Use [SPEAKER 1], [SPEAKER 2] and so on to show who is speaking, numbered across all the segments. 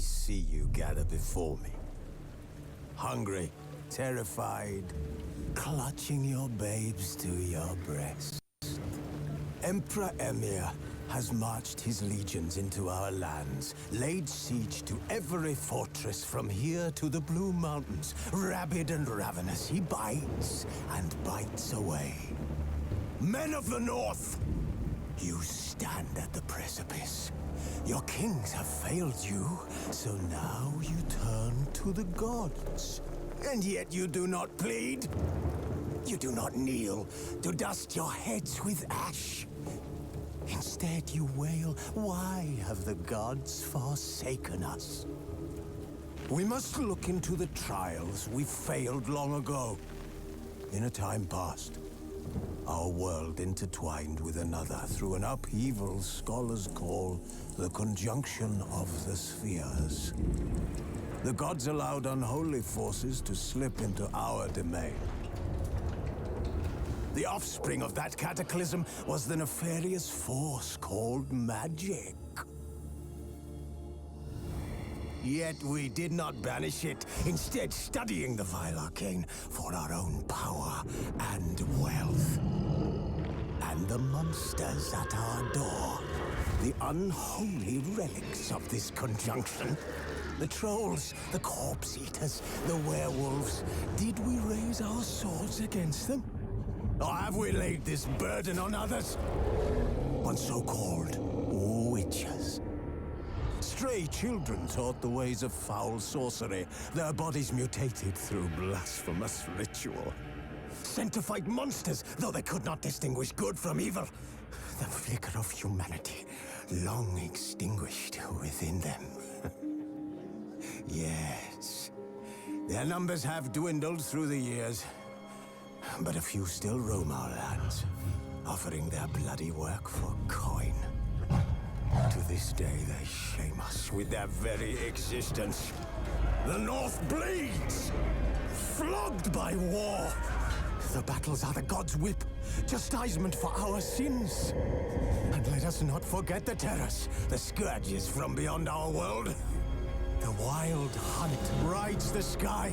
[SPEAKER 1] see you gather before me. Hungry, terrified, clutching your babes to your breast. Emperor Emhyr has marched his legions into our lands, laid siege to every fortress from here to the Blue Mountains. Rabid and ravenous, he bites and bites away. Men of the North, you stand at the precipice. Your kings have failed you, so now you turn to the gods. And yet you do not plead. You do not kneel to dust your heads with ash. Instead you wail, why have the gods forsaken us? We must look into the trials we failed long ago. In a time past, our world intertwined with another through an upheaval scholars call the conjunction of the spheres. The gods allowed unholy forces to slip into our domain. The offspring of that cataclysm was the nefarious force called magic. Yet we did not banish it, instead studying the vile arcane for our own power and wealth. And the monsters at our door, the unholy relics of this conjunction. The trolls, the corpse eaters, the werewolves. Did we raise our swords against them? Or have we laid this burden on others? On so-called witches. Stray children taught the ways of foul sorcery, their bodies mutated through blasphemous ritual. Sent to fight monsters, though they could not distinguish good from evil. The flicker of humanity, long extinguished within them. Yes, their numbers have dwindled through the years. But a few still roam our lands, offering their bloody work for coin. To this day, they shame us with their very existence. The North bleeds, flogged by war. The battles are the gods' whip, chastisement for our sins. And let us not forget the terrors, the scourges from beyond our world. The wild hunt rides the sky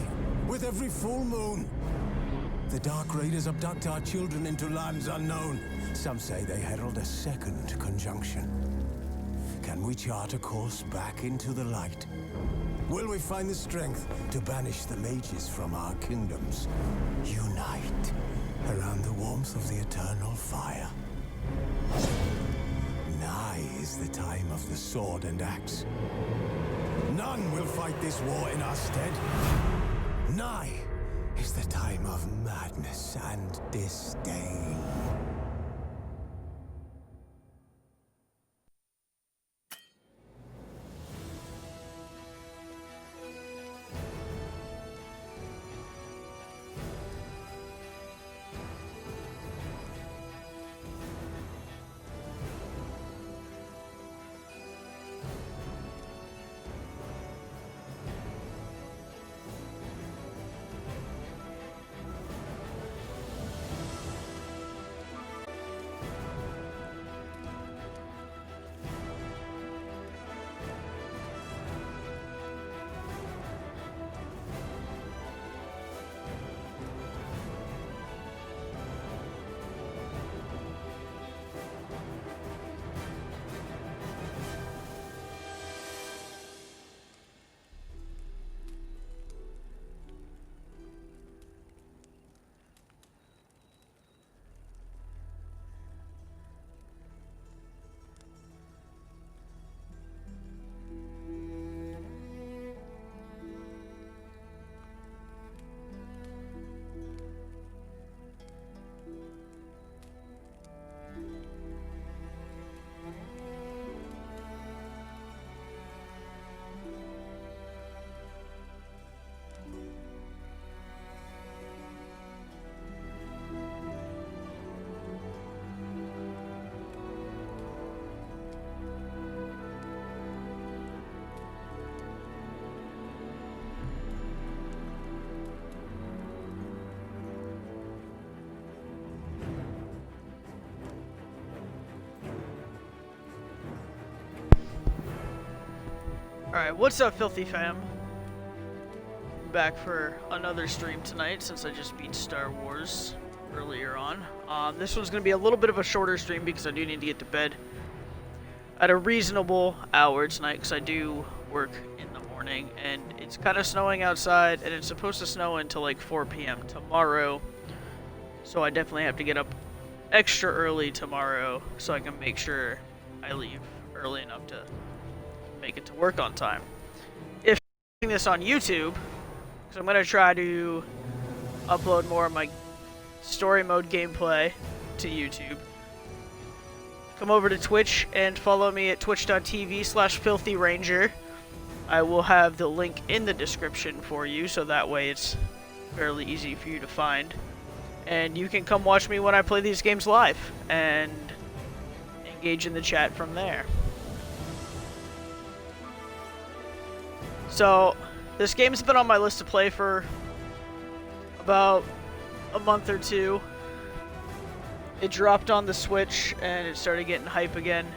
[SPEAKER 1] with every full moon. The Dark Raiders abduct our children into lands unknown. Some say they herald a second conjunction. Can we chart a course back into the light? Will we find the strength to banish the mages from our kingdoms? Unite around the warmth of the eternal fire. Nigh is the time of the sword and axe. None will fight this war in our stead. Nigh is the time of madness and disdain.
[SPEAKER 2] Alright, what's up, Filthy Fam? Back for another stream tonight since I just beat Star Wars earlier on. This one's going to be a little bit of a shorter stream because I do need to get to bed at a reasonable hour tonight because I do work in the morning and it's kind of snowing outside and it's supposed to snow until like 4 p.m. tomorrow. So I definitely have to get up extra early tomorrow so I can make sure I leave early enough to make it to work on time. If I'm doing this on YouTube, because I'm going to try to upload more of my story mode gameplay to YouTube, come over to Twitch and follow me at twitch.tv/filthyranger. I will have the link in the description for you, so that way it's fairly easy for you to find. And you can come watch me when I play these games live and engage in the chat from there. So, this game's been on my list to play for about a month or two. It dropped on the Switch and it started getting hype again.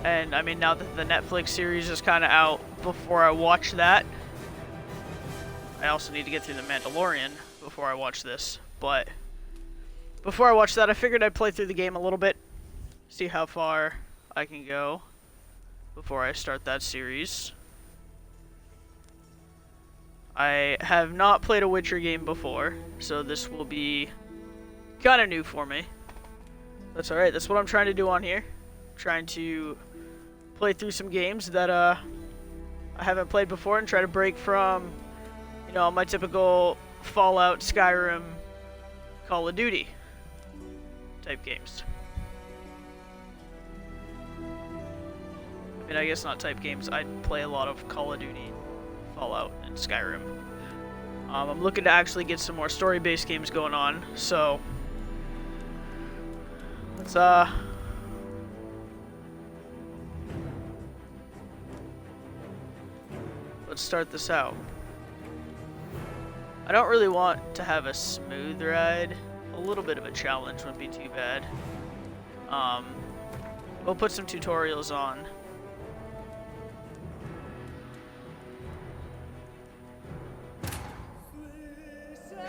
[SPEAKER 2] And I mean, now that the Netflix series is kind of out, before I watch that, I also need to get through The Mandalorian before I watch this. But before I watch that, I figured I'd play through the game a little bit, see how far I can go before I start that series. I have not played a Witcher game before, so this will be kind of new for me. That's alright, that's what I'm trying to do on here. I'm trying to play through some games that I haven't played before and try to break from, you know, my typical Fallout, Skyrim, Call of Duty type games. I mean, I guess not type games. I play a lot of Call of Duty, Fallout, and Skyrim. I'm looking to actually get some more story-based games going on, so let's start this out. I don't really want to have a smooth ride. A little bit of a challenge wouldn't be too bad. We'll put some tutorials on.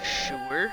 [SPEAKER 2] Sure.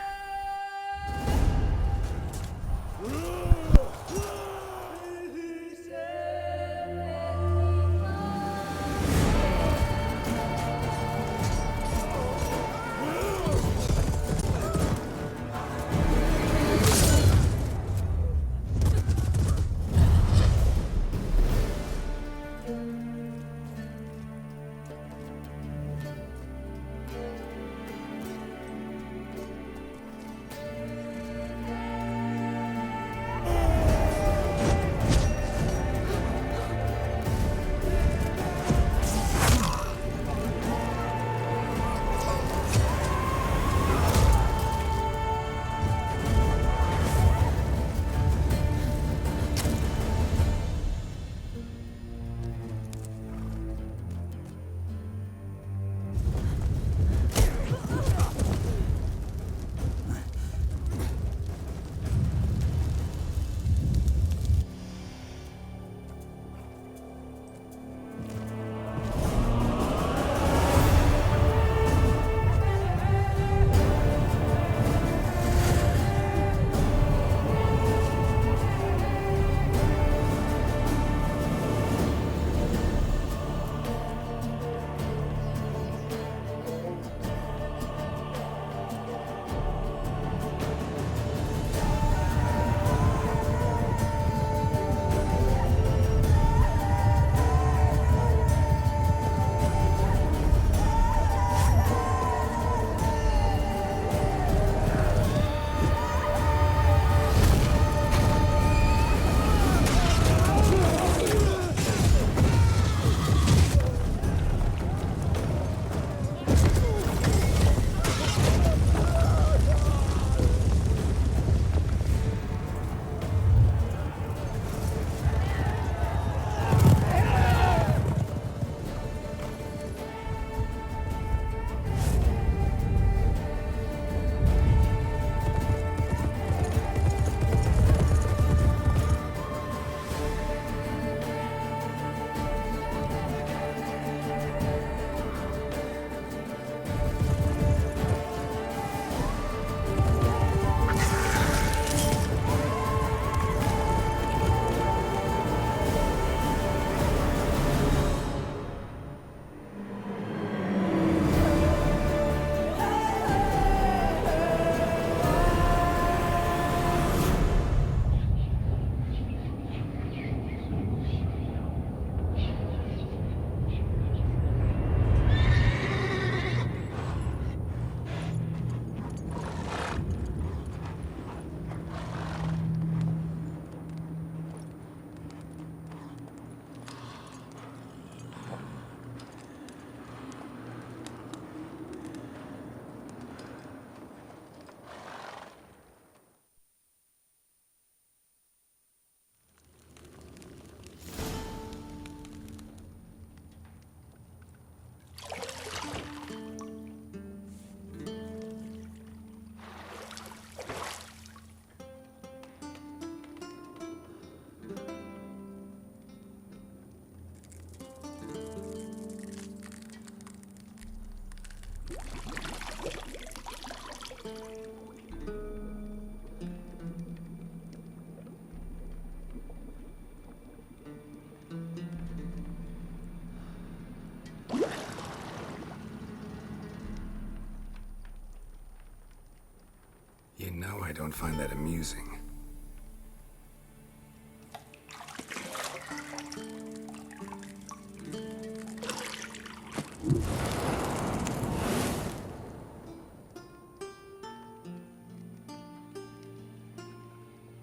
[SPEAKER 3] You know I don't find that amusing.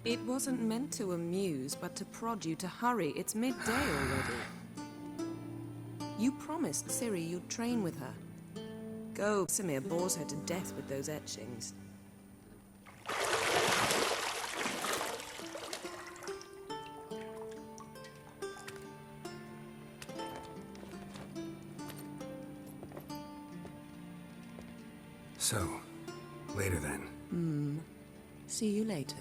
[SPEAKER 4] It wasn't meant to amuse, but to prod you to hurry. It's midday already. You promised Ciri you'd train with her. Go. Samir bores her to death with those etchings.
[SPEAKER 3] So, later then.
[SPEAKER 4] See you later.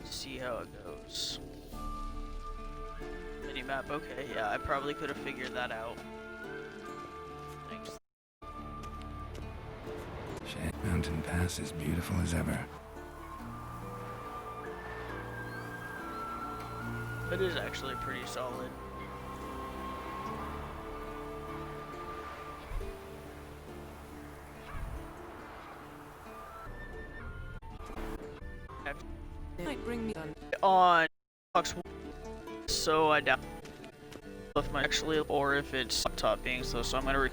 [SPEAKER 2] See how it goes. Minimap, okay, yeah, I probably could have figured that out. Thanks.
[SPEAKER 3] Shit, Mountain Pass is beautiful as ever.
[SPEAKER 2] It is actually pretty solid.
[SPEAKER 4] Might bring me on.
[SPEAKER 2] On Xbox One, so I doubt if my actually, or if it's laptop being slow, so I'm gonna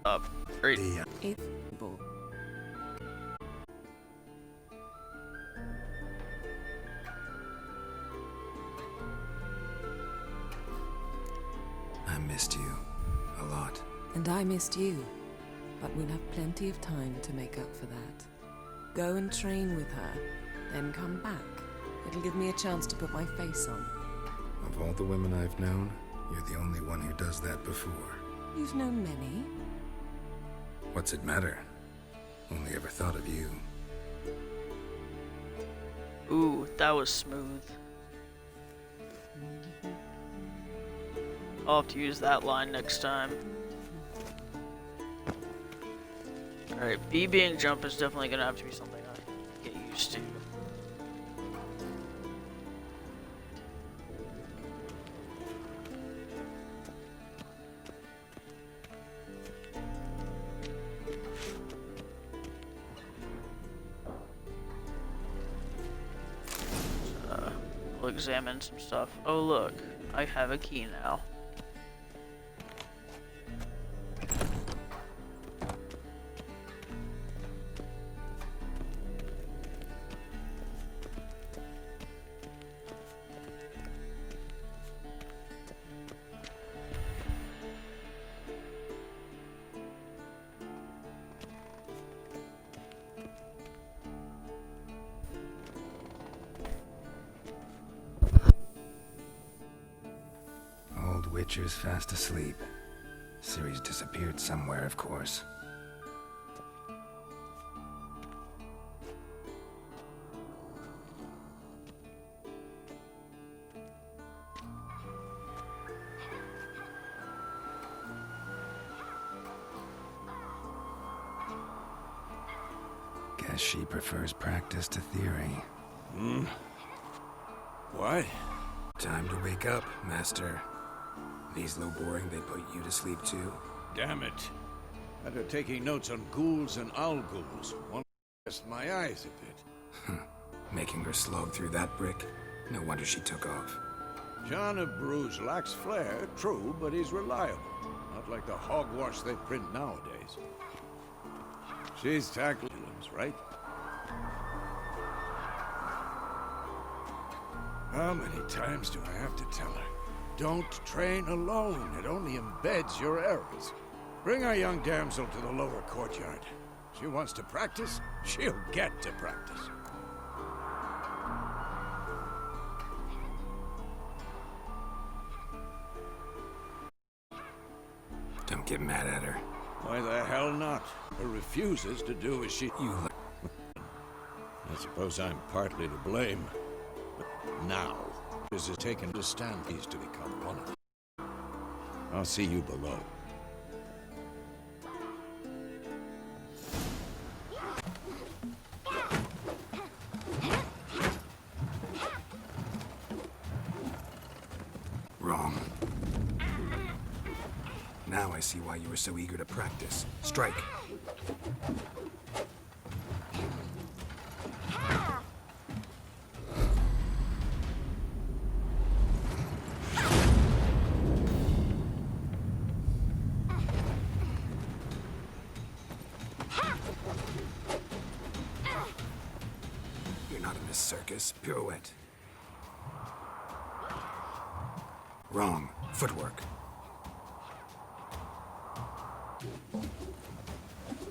[SPEAKER 2] up. Great.
[SPEAKER 4] It's bull.
[SPEAKER 3] I missed you. A lot.
[SPEAKER 4] And I missed you. But we'll have plenty of time to make up for that. Go and train with her, then come back. It'll give me a chance to put my face on.
[SPEAKER 3] Of all the women I've known, you're the only one who does that before.
[SPEAKER 4] You've known many.
[SPEAKER 3] What's it matter? Only ever thought of you.
[SPEAKER 2] Ooh, that was smooth. I'll have to use that line next time. Alright, B being jump is definitely gonna have to be something I get used to. We'll examine some stuff. Oh look, I have a key now.
[SPEAKER 3] Witcher's fast asleep. Ciri's disappeared somewhere, of course. Guess she prefers practice to theory.
[SPEAKER 1] What?
[SPEAKER 3] Time to wake up, Master. These low boring, they put you to sleep too.
[SPEAKER 5] Damn it. After taking notes on ghouls and owl-ghouls, one pressed my eyes a bit.
[SPEAKER 3] Making her slog through that brick? No wonder she took off.
[SPEAKER 5] John of Bruges lacks flair, true, but he's reliable. Not like the hogwash they print nowadays. She's tackling Williams, right? How many times do I have to tell her? Don't train alone. It only embeds your errors. Bring our young damsel to the lower courtyard. She wants to practice, she'll get to practice.
[SPEAKER 3] Don't get mad at her.
[SPEAKER 5] Why the hell not? Her refuses to do as she... I suppose I'm partly to blame. But now, is it taken to stand these to become one of them? I'll see you below.
[SPEAKER 3] Wrong. Now I see why you were so eager to practice. Strike. You're not in this circus. Pirouette. Wrong. Footwork.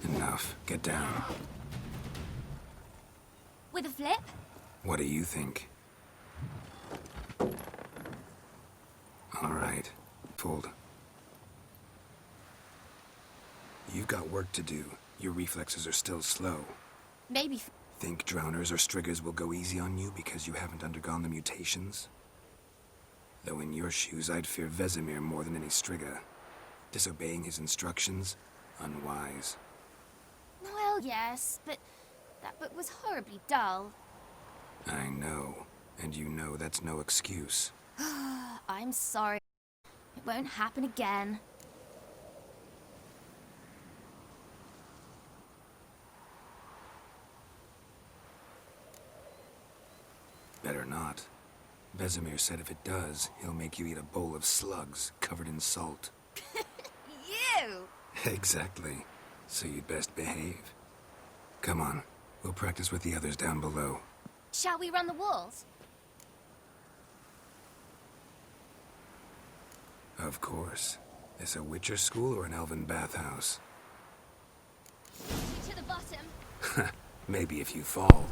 [SPEAKER 3] Enough. Get down.
[SPEAKER 6] With a flip?
[SPEAKER 3] What do you think? All right. Fold. You've got work to do. Your reflexes are still slow.
[SPEAKER 6] Maybe.
[SPEAKER 3] Think drowners or striggers will go easy on you because you haven't undergone the mutations? Though in your shoes, I'd fear Vesemir more than any strigger. Disobeying his instructions? Unwise.
[SPEAKER 6] Well, yes, but that book was horribly dull.
[SPEAKER 3] I know. And you know that's no excuse.
[SPEAKER 6] I'm sorry. It won't happen again.
[SPEAKER 3] Better not. Vesemir said if it does, he'll make you eat a bowl of slugs covered in salt.
[SPEAKER 6] You!
[SPEAKER 3] Exactly. So you'd best behave. Come on. We'll practice with the others down below.
[SPEAKER 6] Shall we run the walls?
[SPEAKER 3] Of course. This a Witcher school or an elven bathhouse?
[SPEAKER 6] To the bottom.
[SPEAKER 3] Maybe if you fall.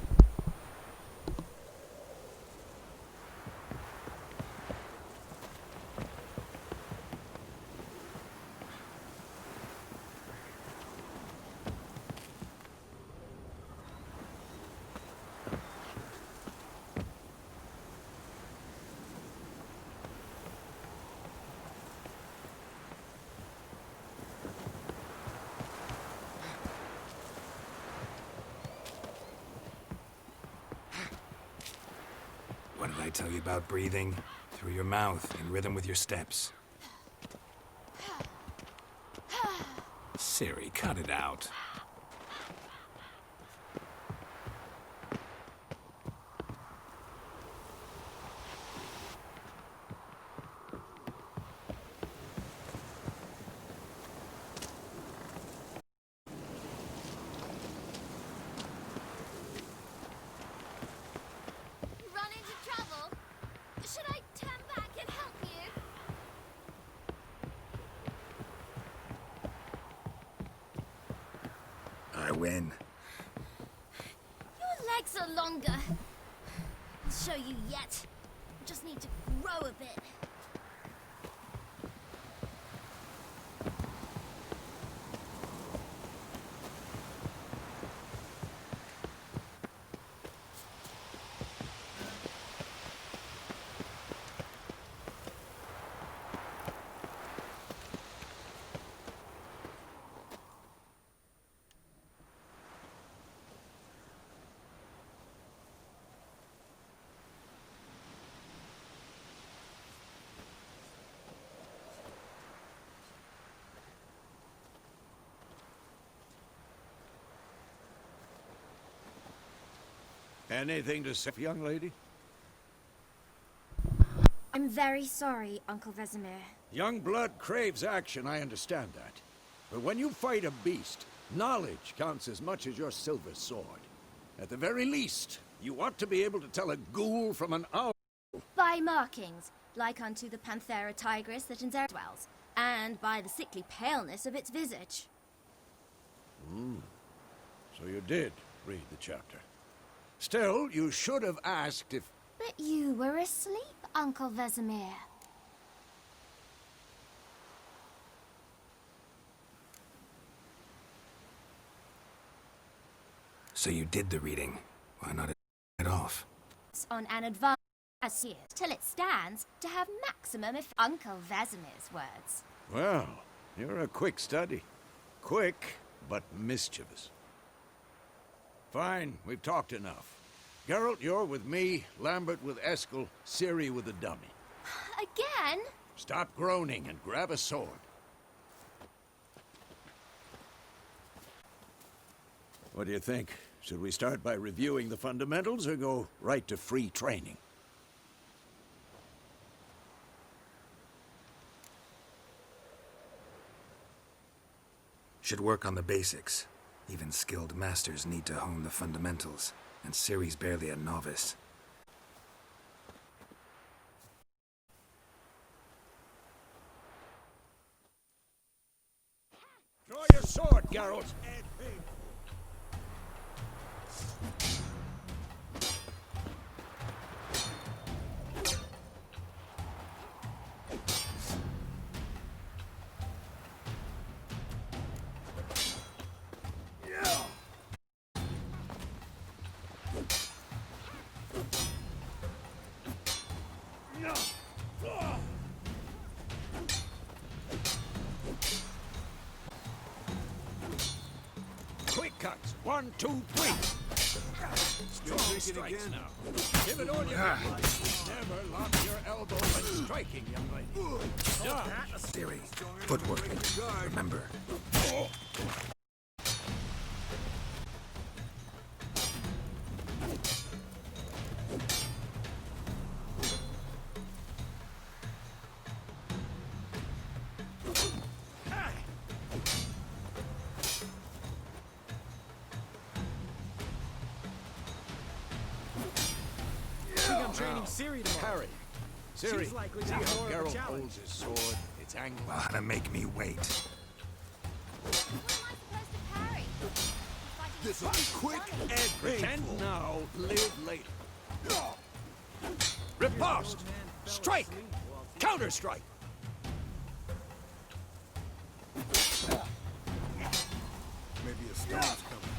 [SPEAKER 3] What did I tell you about breathing? Through your mouth, in rhythm with your steps. Ciri, cut it out.
[SPEAKER 6] Run into trouble? Should I turn back and help you?
[SPEAKER 3] I win.
[SPEAKER 6] Your legs are longer. I'll show you yet. You just need to grow a bit.
[SPEAKER 5] Anything to say, young lady?
[SPEAKER 6] I'm very sorry, Uncle Vesemir.
[SPEAKER 5] Young blood craves action, I understand that. But when you fight a beast, knowledge counts as much as your silver sword. At the very least, you ought to be able to tell a ghoul from an owl.
[SPEAKER 6] By markings, like unto the Panthera tigris that in Zerg dwells, and by the sickly paleness of its visage.
[SPEAKER 5] So you did read the chapter. Still, you should have asked if...
[SPEAKER 6] But you were asleep, Uncle Vesemir.
[SPEAKER 3] So you did the reading. Why not it off?
[SPEAKER 6] On an advanced seer till it stands to have maximum if Uncle Vesemir's words.
[SPEAKER 5] Well, you're a quick study. Quick, but mischievous. Fine, we've talked enough. Geralt, you're with me, Lambert with Eskel, Ciri with the dummy.
[SPEAKER 6] Again?
[SPEAKER 5] Stop groaning and grab a sword. What do you think? Should we start by reviewing the fundamentals or go right to free training?
[SPEAKER 3] Should work on the basics. Even skilled masters need to hone the fundamentals, and Ciri's barely a novice.
[SPEAKER 5] Draw your sword, Geralt! Quick cuts. 1, 2, 3. Strong strikes now. Give it all you got. Never lock your elbow when striking, young lady.
[SPEAKER 3] Ciri, footwork. Remember.
[SPEAKER 7] Training Ciri tomorrow.
[SPEAKER 5] Parry. Ciri,
[SPEAKER 7] She's likely to
[SPEAKER 5] see
[SPEAKER 7] be
[SPEAKER 5] how
[SPEAKER 7] more of a
[SPEAKER 5] Geralt
[SPEAKER 7] challenge.
[SPEAKER 5] holds his sword? It's angled.
[SPEAKER 3] Well, how to make me wait.
[SPEAKER 6] What am I supposed to parry?
[SPEAKER 1] This'll be quick and
[SPEAKER 5] Pretend
[SPEAKER 1] painful.
[SPEAKER 5] now, live later. Riposte! Strike! Counter-strike!
[SPEAKER 1] Maybe a storm's coming.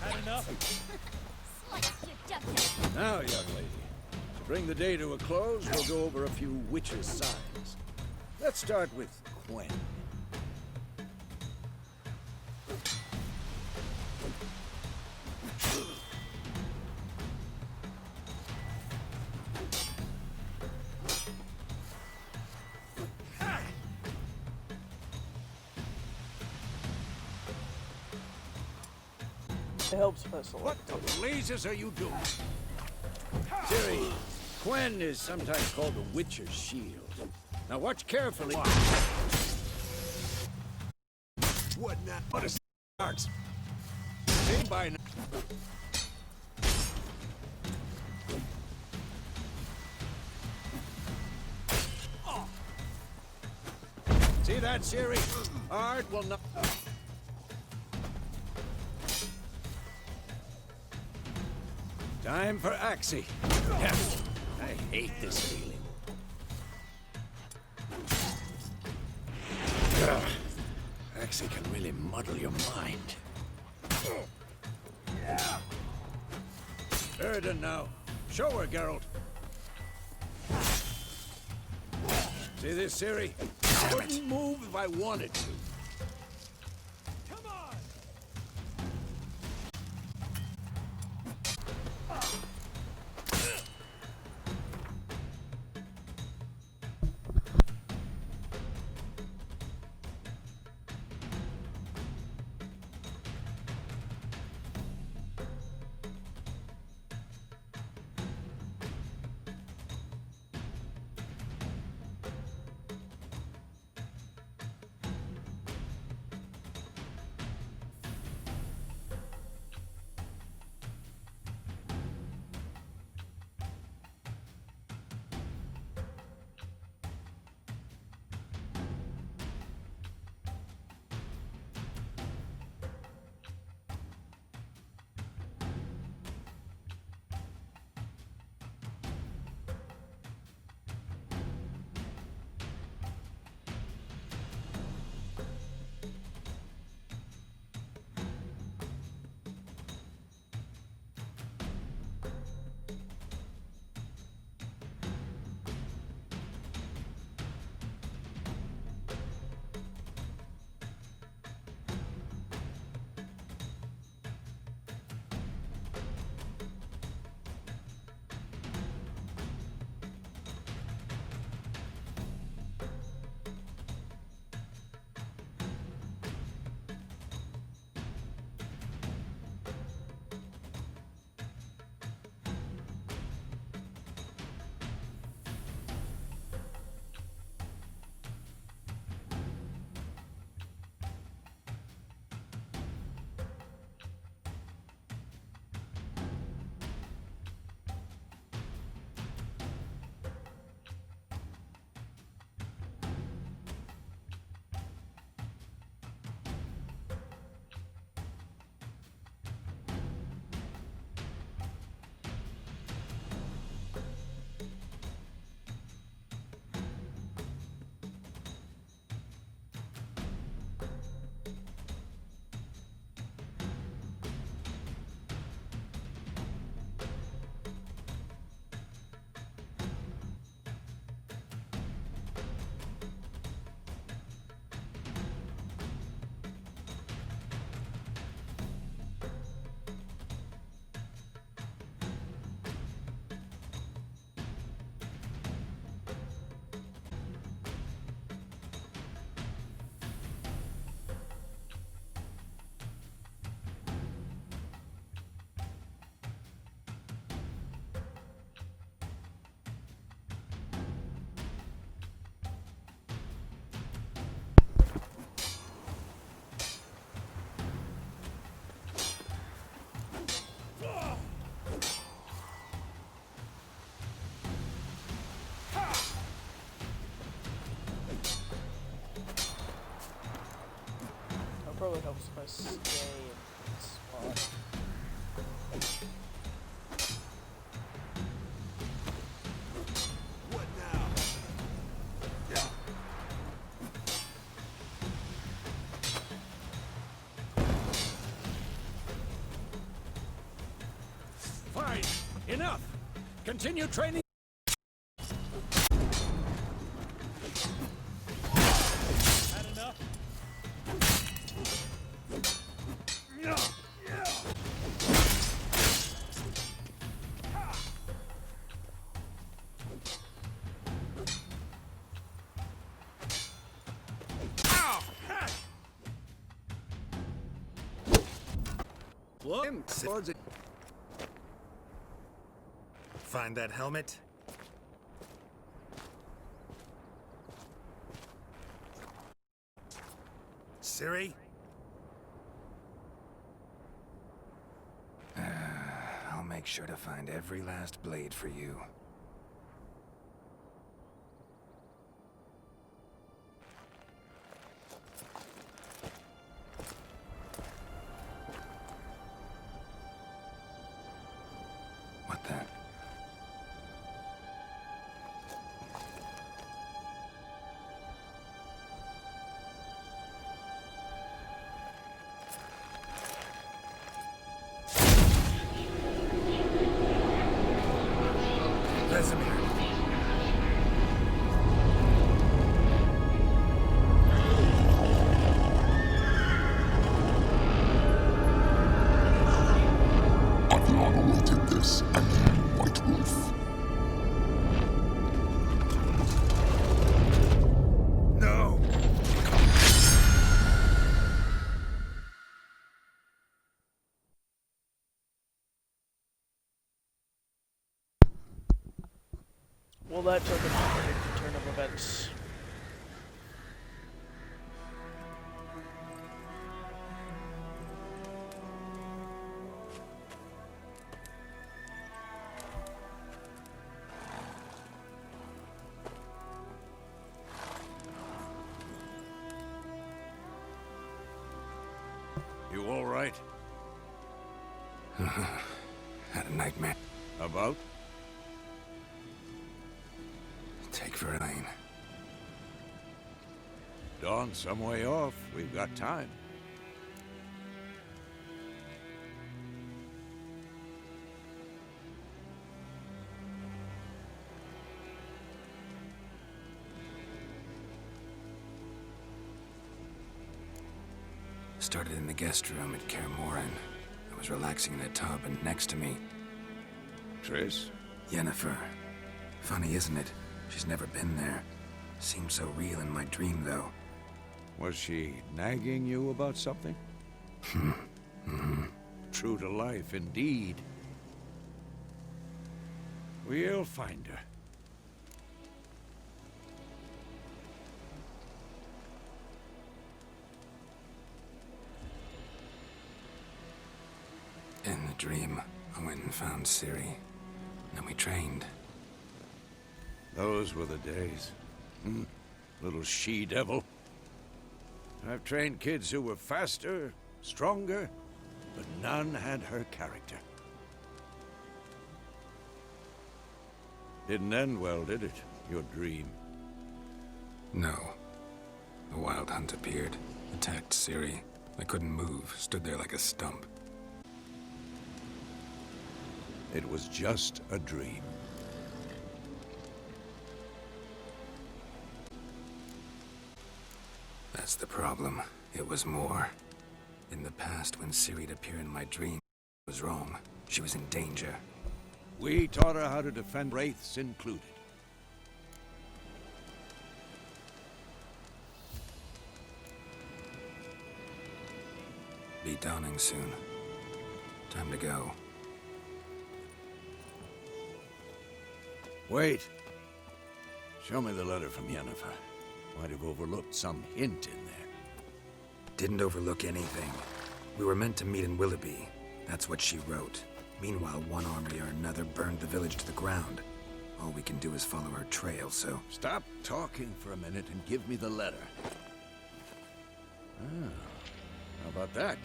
[SPEAKER 7] Had enough?
[SPEAKER 6] Slice your duck.
[SPEAKER 5] Now, young lady, to bring the day to a close, we'll go over a few witches' signs. Let's start with Quen.
[SPEAKER 2] It helps if I select.
[SPEAKER 5] What the blazes are you doing? Ciri, Quen is sometimes called the Witcher's Shield. Now watch carefully.
[SPEAKER 1] What now?
[SPEAKER 5] What is starts? See by now. See that, Ciri? Art will not. Time for Axii. Yes, I hate this feeling. Ugh. Axii can really muddle your mind. Erden now. Show her, Geralt. See this, Ciri? I wouldn't move if I wanted to. Come on!
[SPEAKER 2] probably helps if I stay in this spot.
[SPEAKER 1] What now?
[SPEAKER 5] Fine. Enough. Continue training.
[SPEAKER 7] Had enough?
[SPEAKER 1] Find that helmet? Ciri?
[SPEAKER 3] I'll make sure to find every last blade for you. What the?
[SPEAKER 1] Vesemir.
[SPEAKER 8] Avion awaited this, and you, White Wolf.
[SPEAKER 1] No!
[SPEAKER 2] Well, that took an unpredicted turn of events.
[SPEAKER 5] You all right?
[SPEAKER 3] Had a nightmare.
[SPEAKER 5] About?
[SPEAKER 3] Take Verlaine.
[SPEAKER 5] Dawn's some way off. We've got time.
[SPEAKER 3] Started in the guest room at Kaer Morhen. I was relaxing in a tub, and next to me,
[SPEAKER 5] Triss?
[SPEAKER 3] Yennefer. Funny, isn't it? She's never been there. Seemed so real in my dream, though.
[SPEAKER 5] Was she nagging you about something? True to life, indeed. We'll find her.
[SPEAKER 3] In the dream, I went and found Ciri. Then we trained.
[SPEAKER 5] Those were the days. Little she-devil. I've trained kids who were faster, stronger, but none had her character. Didn't end well, did it? Your dream?
[SPEAKER 3] No. The Wild Hunt appeared, attacked Ciri. I couldn't move, stood there like a stump.
[SPEAKER 5] It was just a dream.
[SPEAKER 3] That's the problem. It was more. In the past, when Ciri'd appear in my dream, it was wrong. She was in danger.
[SPEAKER 5] We taught her how to defend, wraiths included.
[SPEAKER 3] Be dawning soon. Time to go.
[SPEAKER 5] Wait. Show me the letter from Yennefer. Might have overlooked some hint in there.
[SPEAKER 3] Didn't overlook anything. We were meant to meet in Willoughby. That's what she wrote. Meanwhile, one army or another burned the village to the ground. All we can do is follow her trail, so...
[SPEAKER 5] Stop talking for a minute and give me the letter. How about that?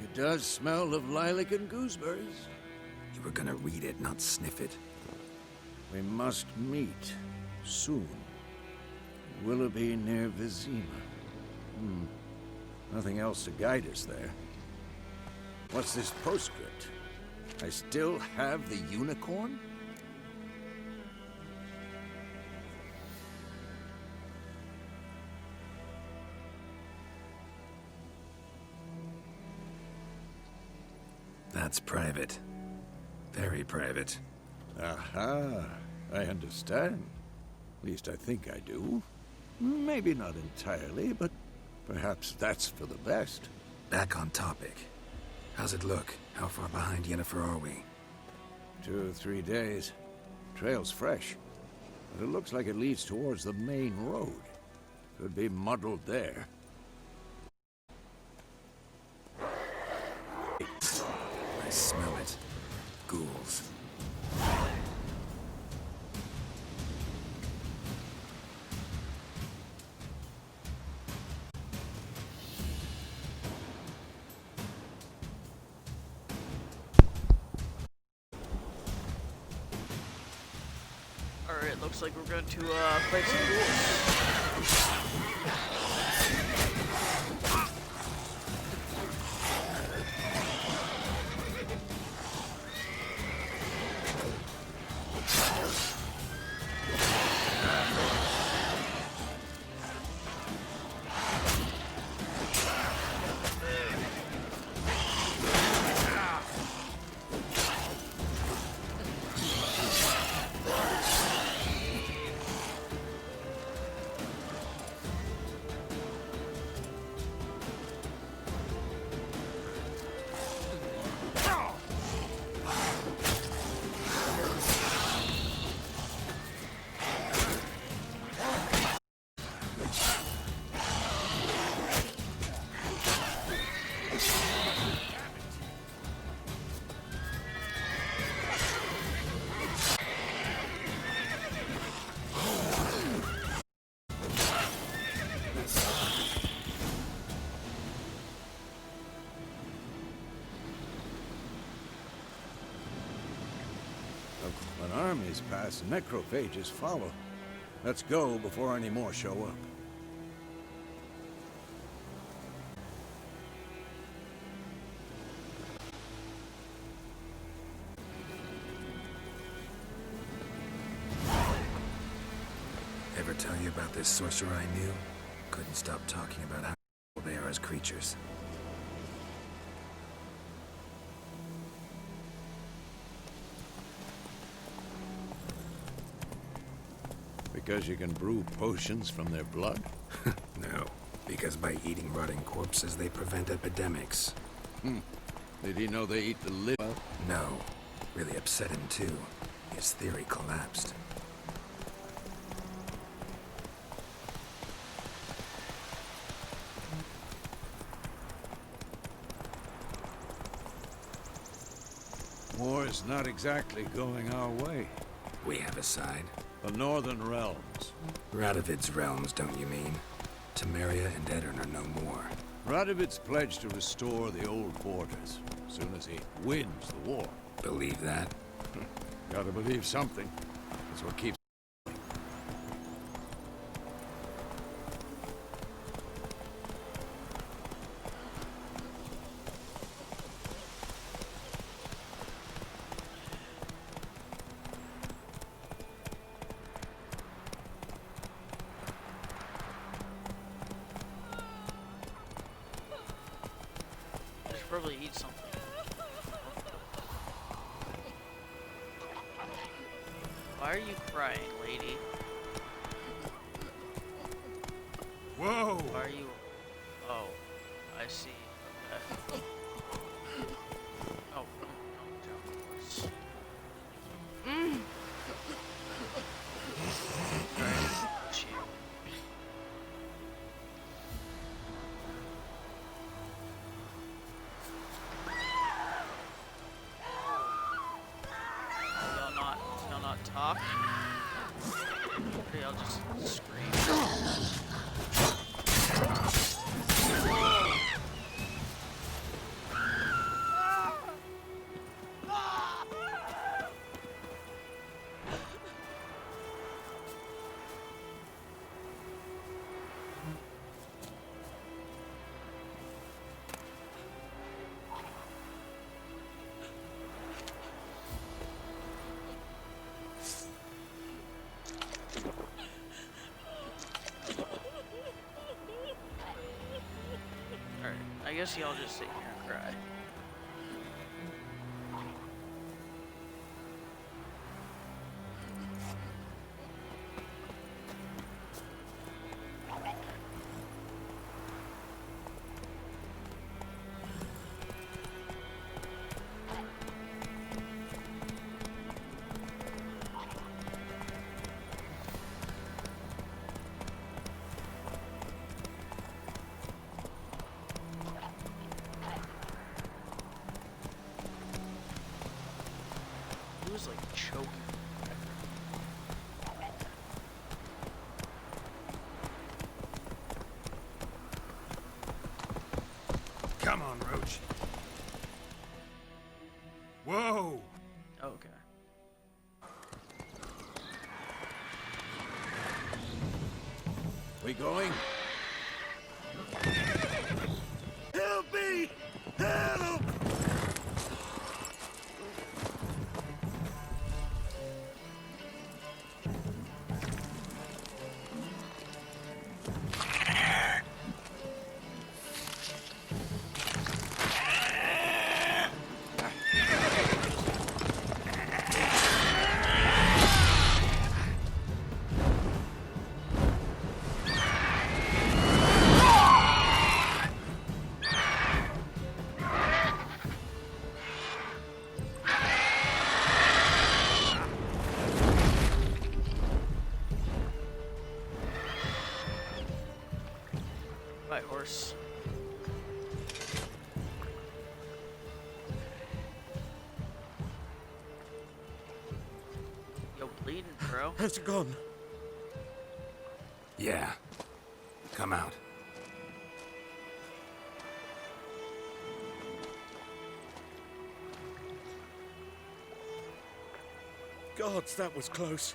[SPEAKER 5] It does smell of lilac and gooseberries.
[SPEAKER 3] You were gonna read it, not sniff it.
[SPEAKER 5] We must meet soon. Willoughby near Vizima. Nothing else to guide us there. What's this postscript? I still have the unicorn?
[SPEAKER 3] That's private. Very private.
[SPEAKER 5] Aha, I understand. At least I think I do. Maybe not entirely, but perhaps that's for the best.
[SPEAKER 3] Back on topic. How's it look? How far behind Yennefer are we?
[SPEAKER 5] 2 or 3 days. Trail's fresh, but it looks like it leads towards the main road. Could be muddled there.
[SPEAKER 3] I smell it. Ghouls.
[SPEAKER 2] Alright, looks like we're going to fight some ghouls.
[SPEAKER 5] When armies pass, necrophages follow. Let's go before any more show up.
[SPEAKER 3] Ever tell you about this sorcerer I knew? Couldn't stop talking about how they are as creatures.
[SPEAKER 5] Because you can brew potions from their blood?
[SPEAKER 3] No, because by eating rotting corpses, they prevent epidemics.
[SPEAKER 5] Did he know they eat the liver?
[SPEAKER 3] No, really upset him too. His theory collapsed.
[SPEAKER 5] War's not exactly going our way.
[SPEAKER 3] We have a side.
[SPEAKER 5] The Northern Realms.
[SPEAKER 3] Radovid's realms, don't you mean? Temeria and Edirn are no more.
[SPEAKER 5] Radovid's pledged to restore the old borders as soon as he wins the war.
[SPEAKER 3] Believe that?
[SPEAKER 5] Gotta believe something. That's what keeps...
[SPEAKER 2] Probably eat something. Why are you crying, lady?
[SPEAKER 5] Whoa!
[SPEAKER 2] Why are you... Oh, I see. Okay. Oh, don't jump, of course. Talk. Okay, I'll just scream. guess y'all just sit here and cry. He was like choking.
[SPEAKER 3] Come on, Roach. Whoa!
[SPEAKER 2] Okay.
[SPEAKER 5] We going?
[SPEAKER 3] Help me! Help!
[SPEAKER 2] My horse. Yo, bleeding, bro.
[SPEAKER 5] Has it gone?
[SPEAKER 3] Yeah. Come out.
[SPEAKER 9] Gods, that was close.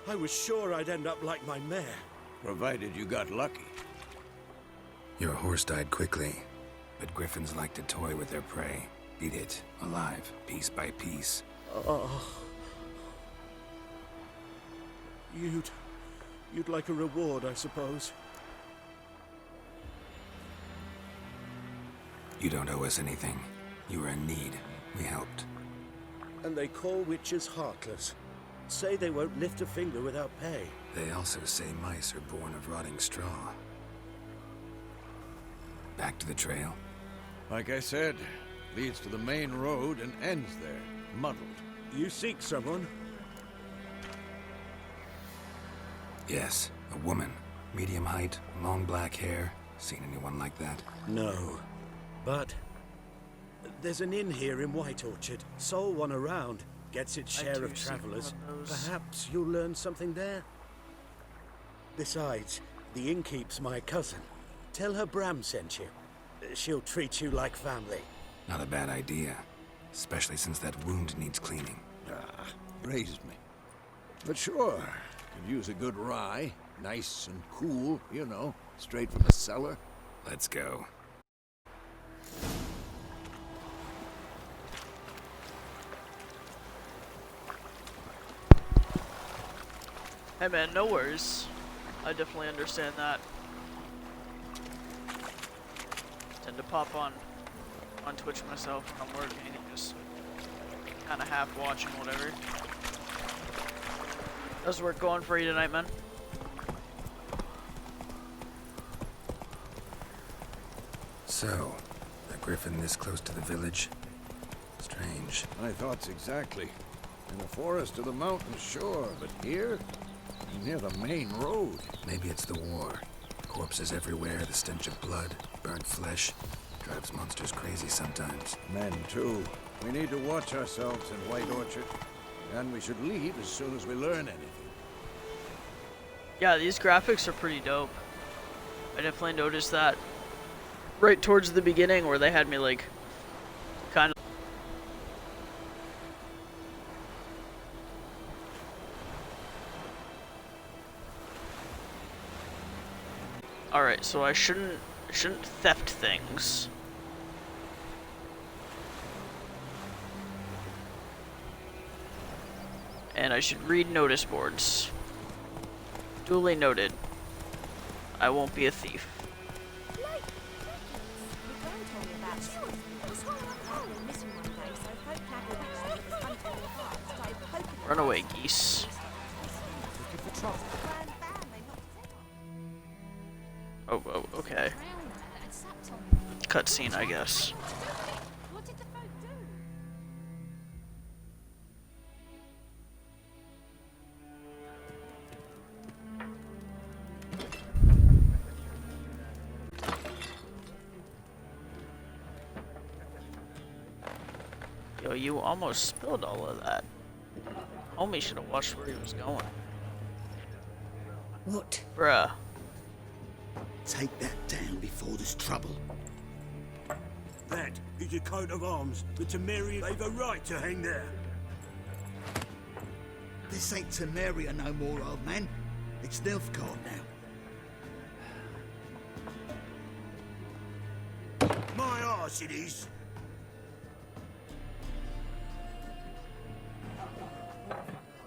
[SPEAKER 9] I was sure I'd end up like my mare.
[SPEAKER 5] Provided you got lucky.
[SPEAKER 3] Your horse died quickly, but griffins like to toy with their prey. Eat it, alive, piece by piece.
[SPEAKER 9] Oh. You'd like a reward, I suppose.
[SPEAKER 3] You don't owe us anything. You were in need. We helped.
[SPEAKER 9] And they call witches heartless. Say they won't lift a finger without pay.
[SPEAKER 3] They also say mice are born of rotting straw. Back to the trail.
[SPEAKER 5] Like I said, leads to the main road and ends there, muddled.
[SPEAKER 9] You seek someone?
[SPEAKER 3] Yes, a woman. Medium height, long black hair. Seen anyone like that?
[SPEAKER 9] No. But there's an inn here in White Orchard. Sole one around. Gets its
[SPEAKER 2] I
[SPEAKER 9] share
[SPEAKER 2] do
[SPEAKER 9] of
[SPEAKER 2] see
[SPEAKER 9] travelers.
[SPEAKER 2] one of those.
[SPEAKER 9] Perhaps you'll learn something there? Besides, the innkeep's my cousin. Tell her Bram sent you. She'll treat you like family.
[SPEAKER 3] Not a bad idea. Especially since that wound needs cleaning.
[SPEAKER 5] Raised me. But sure, could use a good rye. Nice and cool, you know, straight from the cellar.
[SPEAKER 3] Let's go.
[SPEAKER 2] Hey man, no worries. I definitely understand that. Tend to pop on Twitch myself when I'm working and just kind of half watching whatever. How's work going for you tonight, man?
[SPEAKER 3] So, a griffin this close to the village? Strange.
[SPEAKER 5] My thoughts exactly. In the forest or the mountains, sure, but here? Near the main road.
[SPEAKER 3] Maybe it's the war. Corpses everywhere, the stench of blood, burnt flesh. Drives monsters crazy sometimes.
[SPEAKER 5] Men, too. We need to watch ourselves in White Orchard. And we should leave as soon as we learn anything.
[SPEAKER 2] Yeah, these graphics are pretty dope. I definitely noticed that right towards the beginning where they had me like kind of. Alright, so I shouldn't theft things. And I should read notice boards. Duly noted. I won't be a thief.
[SPEAKER 6] Like crickets, the
[SPEAKER 2] Runaway geese. Oh, okay. Cutscene, I guess. Yo, you almost spilled all of that. Homie should have watched where he was going.
[SPEAKER 10] What?
[SPEAKER 2] Bruh.
[SPEAKER 10] Take that down before there's trouble.
[SPEAKER 9] That is your coat of arms. The Temerian, they've a right to hang there.
[SPEAKER 10] This ain't Temeria no more, old man. It's Nilfgaard now.
[SPEAKER 9] My arse it is.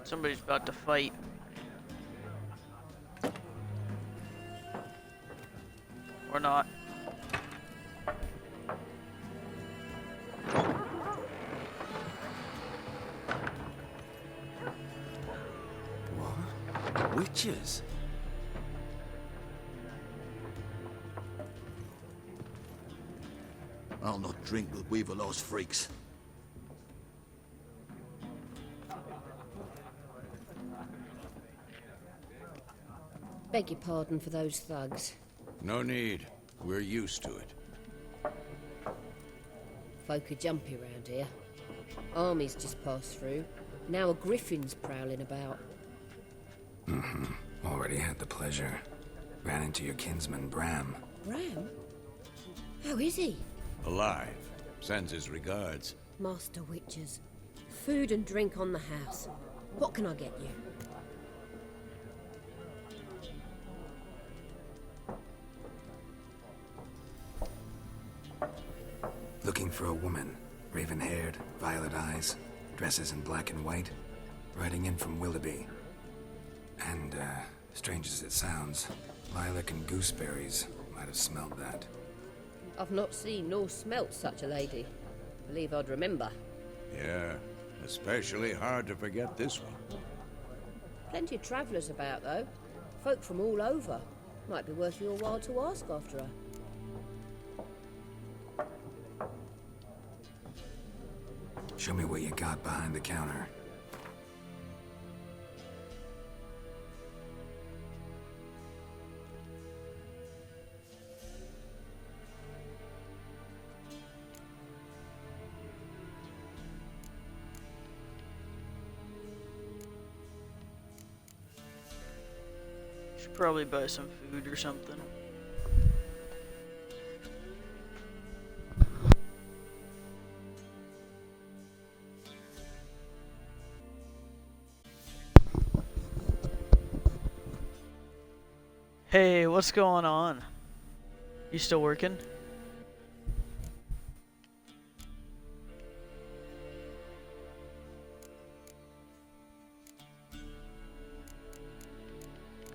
[SPEAKER 2] Somebody's about to fight. Or not.
[SPEAKER 3] What? Witches?
[SPEAKER 10] I'll not drink with Weaverlaw's freaks.
[SPEAKER 11] Beg your pardon for those thugs.
[SPEAKER 5] No need. We're used to it.
[SPEAKER 11] Folk are jumpy round here. Armies just passed through. Now a griffin's prowling about.
[SPEAKER 3] Already had the pleasure. Ran into your kinsman, Bram.
[SPEAKER 11] Bram? How is he?
[SPEAKER 5] Alive. Sends his regards.
[SPEAKER 11] Master Witches. Food and drink on the house. What can I get you?
[SPEAKER 3] Looking for a woman. Raven-haired, violet eyes, dresses in black and white. Riding in from Willoughby. And, strange as it sounds, lilac and gooseberries might have smelled that.
[SPEAKER 11] I've not seen nor smelt such a lady. Believe I'd remember.
[SPEAKER 5] Yeah, especially hard to forget this one.
[SPEAKER 11] Plenty of travellers about, though. Folk from all over. Might be worth your while to ask after her.
[SPEAKER 3] Show me what you got behind the counter.
[SPEAKER 2] Should probably buy some food or something. Hey, what's going on? You still working?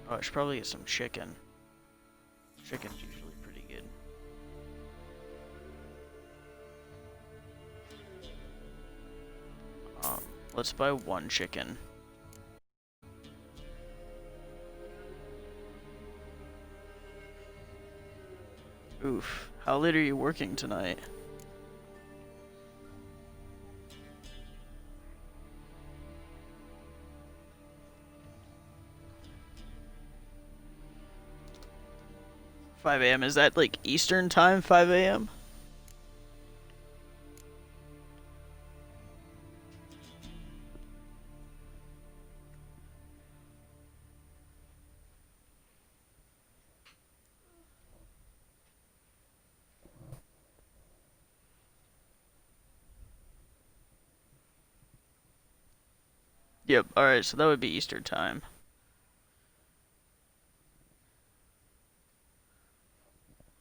[SPEAKER 2] Oh, I should probably get some chicken. Chicken's usually pretty good. Let's buy one chicken. Oof. How late are you working tonight? $5 a.m. Is that like Eastern time, 5 a.m.? Yep, alright, so that would be Eastern time.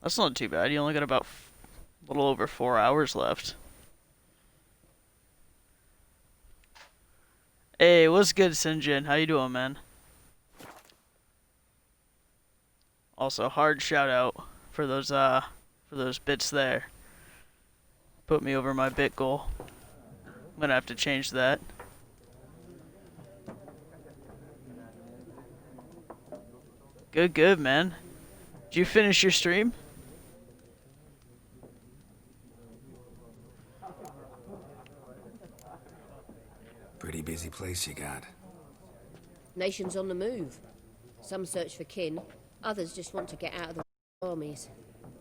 [SPEAKER 2] That's not too bad. You only got about a little over 4 hours left. Hey, what's good, Sinjin? How you doing, man? Also, hard shout out for those bits there. Put me over my bit goal. I'm gonna have to change that. Good, man. Did you finish your stream?
[SPEAKER 3] Pretty busy place you got.
[SPEAKER 11] Nations on the move. Some search for kin, others just want to get out of the armies.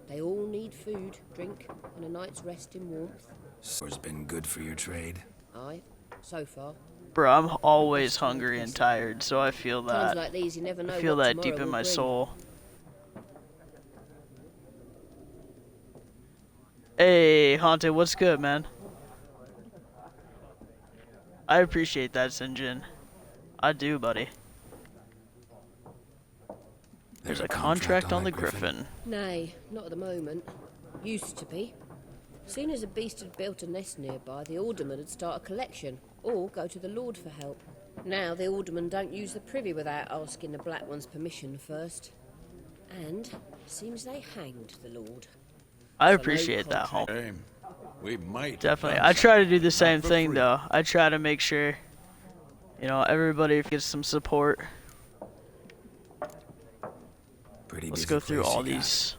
[SPEAKER 11] They all need food, drink, and a night's rest in warmth.
[SPEAKER 3] So's been good for your trade.
[SPEAKER 11] Aye, so far.
[SPEAKER 2] Bro, I'm always hungry and tired, so I feel that.
[SPEAKER 11] Times like these, you never know
[SPEAKER 2] I feel
[SPEAKER 11] what
[SPEAKER 2] that
[SPEAKER 11] tomorrow
[SPEAKER 2] deep in
[SPEAKER 11] will
[SPEAKER 2] my
[SPEAKER 11] bring.
[SPEAKER 2] soul. Hey, Haunted, what's good, man? I appreciate that, Sinjin. I do, buddy. There's a contract on the Griffin.
[SPEAKER 11] Nay, not at the moment. Used to be. Soon as a beast had built a nest nearby, the alderman would start a collection, or go to the Lord for help. Now the aldermen don't use the privy without asking the Black One's permission first. And seems they hanged the Lord.
[SPEAKER 2] I appreciate that, home.
[SPEAKER 5] We might.
[SPEAKER 2] Definitely. I try to do the same thing, though. I try to make sure, you know, everybody gets some support. Let's go through all these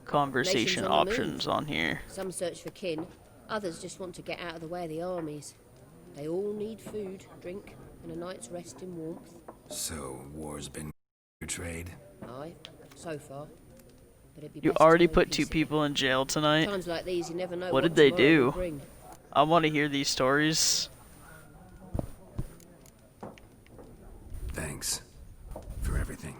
[SPEAKER 2] conversation options on here.
[SPEAKER 11] Some search for kin, others just want to get out of the way of the armies. They all need food, drink, and a night's rest in warmth.
[SPEAKER 3] So, war's been your trade?
[SPEAKER 11] Aye, so far. But it'd be
[SPEAKER 2] You
[SPEAKER 11] best to
[SPEAKER 2] already
[SPEAKER 11] go
[SPEAKER 2] put 2
[SPEAKER 11] peaceable.
[SPEAKER 2] people in jail tonight.
[SPEAKER 11] Times like these, you never know
[SPEAKER 2] What did they
[SPEAKER 11] tomorrow will
[SPEAKER 2] do?
[SPEAKER 11] bring.
[SPEAKER 2] I want to hear these stories.
[SPEAKER 3] Thanks for everything.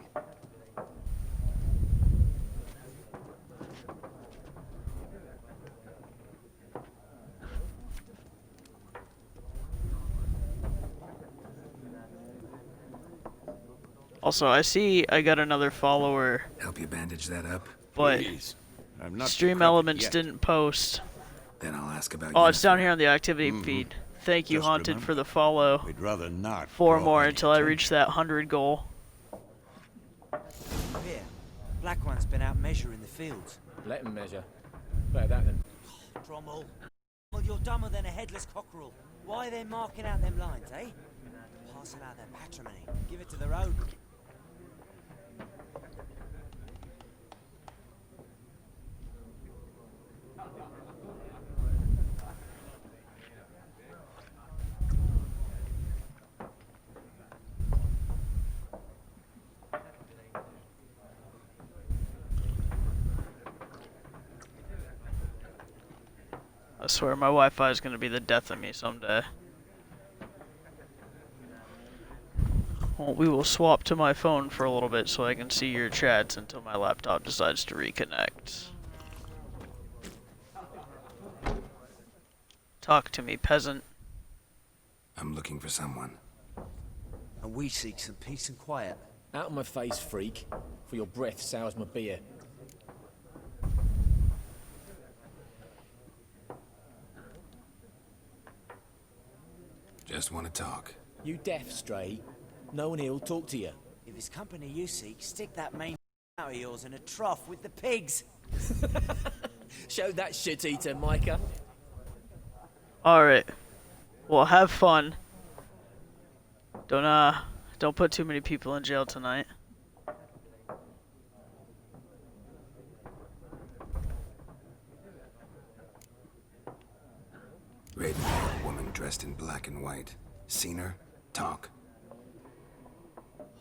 [SPEAKER 2] Also, I see I got another follower,
[SPEAKER 3] Help you bandage that up?
[SPEAKER 2] but
[SPEAKER 5] Please. I'm not
[SPEAKER 2] Stream
[SPEAKER 5] decrepit
[SPEAKER 2] Elements
[SPEAKER 5] yet.
[SPEAKER 2] didn't post.
[SPEAKER 3] Then I'll ask about
[SPEAKER 2] Oh, it's down
[SPEAKER 3] uniform.
[SPEAKER 2] here on the activity feed. Thank you,
[SPEAKER 5] Just
[SPEAKER 2] Haunted,
[SPEAKER 5] remember,
[SPEAKER 2] for the follow.
[SPEAKER 5] We'd rather not.
[SPEAKER 2] 4
[SPEAKER 5] draw
[SPEAKER 2] more
[SPEAKER 5] any
[SPEAKER 2] until I
[SPEAKER 5] attention.
[SPEAKER 2] reach that 100 goal.
[SPEAKER 12] Here, Black One's been out measuring the fields.
[SPEAKER 13] Let him measure. Better that than...
[SPEAKER 12] Drommel. Well, you're dumber than a headless cockerel. Why are they marking out them lines, eh? Parcel out their patrimony. Give it to the road.
[SPEAKER 2] I swear my Wi-Fi is going to be the death of me someday. Well, we will swap to my phone for a little bit so I can see your chats until my laptop decides to reconnect. Talk to me, peasant.
[SPEAKER 3] I'm looking for someone.
[SPEAKER 12] And we seek some peace and quiet.
[SPEAKER 13] Out of my face, freak. For your breath sours my beer.
[SPEAKER 3] Just want to talk.
[SPEAKER 13] You deaf, Stray? No one here'll talk to you.
[SPEAKER 12] If it's company you seek, stick that main out of yours in a trough with the pigs.
[SPEAKER 13] Show that shit-eater, Micah.
[SPEAKER 2] Alright. Well, have fun. Don't put too many people in jail tonight.
[SPEAKER 3] Raven-haired woman dressed in black and white. Seen her? Talk.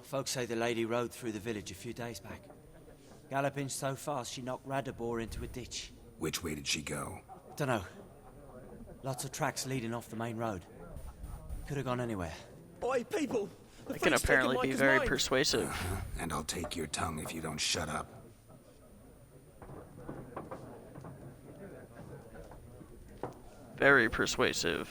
[SPEAKER 12] Folks say the lady rode through the village a few days back. Galloping so fast she knocked Radabor into a ditch.
[SPEAKER 3] Which way did she go?
[SPEAKER 12] Dunno. Lots of tracks leading off the main road. Could have gone anywhere.
[SPEAKER 13] Oi, people!
[SPEAKER 2] I can apparently be very persuasive.
[SPEAKER 3] And I'll take your tongue if you don't shut up.
[SPEAKER 2] Very persuasive.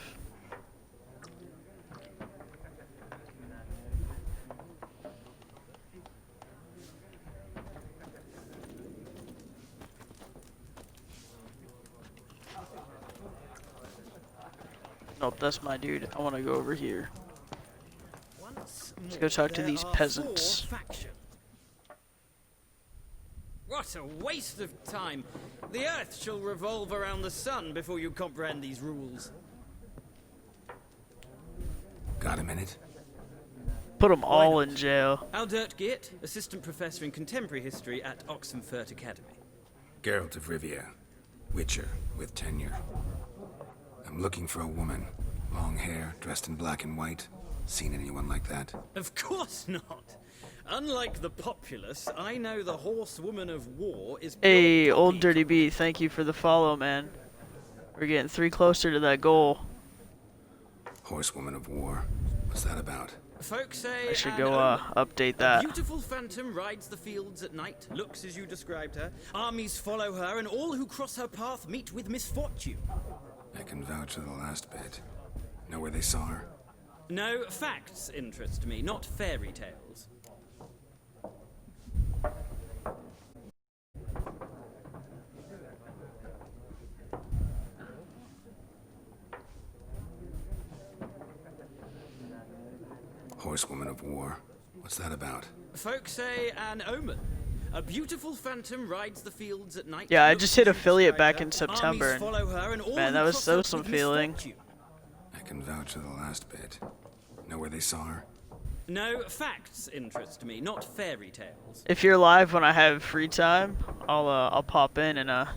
[SPEAKER 2] Nope, that's my dude. I want to go over here. Let's go talk to these peasants.
[SPEAKER 14] Right, What a waste of time. The Earth shall revolve around the sun before you comprehend these rules.
[SPEAKER 3] Got a minute?
[SPEAKER 2] Put them all in jail.
[SPEAKER 14] Aldert Geert, assistant professor in contemporary history at Oxenfurt Academy.
[SPEAKER 3] Geralt of Rivia. Witcher, with tenure. I'm looking for a woman. Long hair, dressed in black and white. Seen anyone like that?
[SPEAKER 14] Of course not. Unlike the populace, I know the horsewoman of war is...
[SPEAKER 2] Hey, old Dirty B, thank you for the follow, man. We're getting 3 closer to that goal.
[SPEAKER 3] Horsewoman of war. What's that about?
[SPEAKER 14] Folks say
[SPEAKER 2] I should go update that.
[SPEAKER 14] A beautiful phantom rides the fields at night, looks as you described her. Armies follow her, and all who cross her path meet with misfortune.
[SPEAKER 3] I can vouch for the last bit. Know where they saw her?
[SPEAKER 14] No, facts interest me, not fairy tales.
[SPEAKER 3] Horsewoman of war. What's that about?
[SPEAKER 14] Folks say an omen. A beautiful phantom rides the fields at night.
[SPEAKER 2] Yeah, I just hit affiliate back in September. Man, that was so some feeling.
[SPEAKER 3] I can vouch for the last bit. Know where they saw her?
[SPEAKER 14] No, facts interest me, not fairy tales.
[SPEAKER 2] If you're live when I have free time, I'll pop in and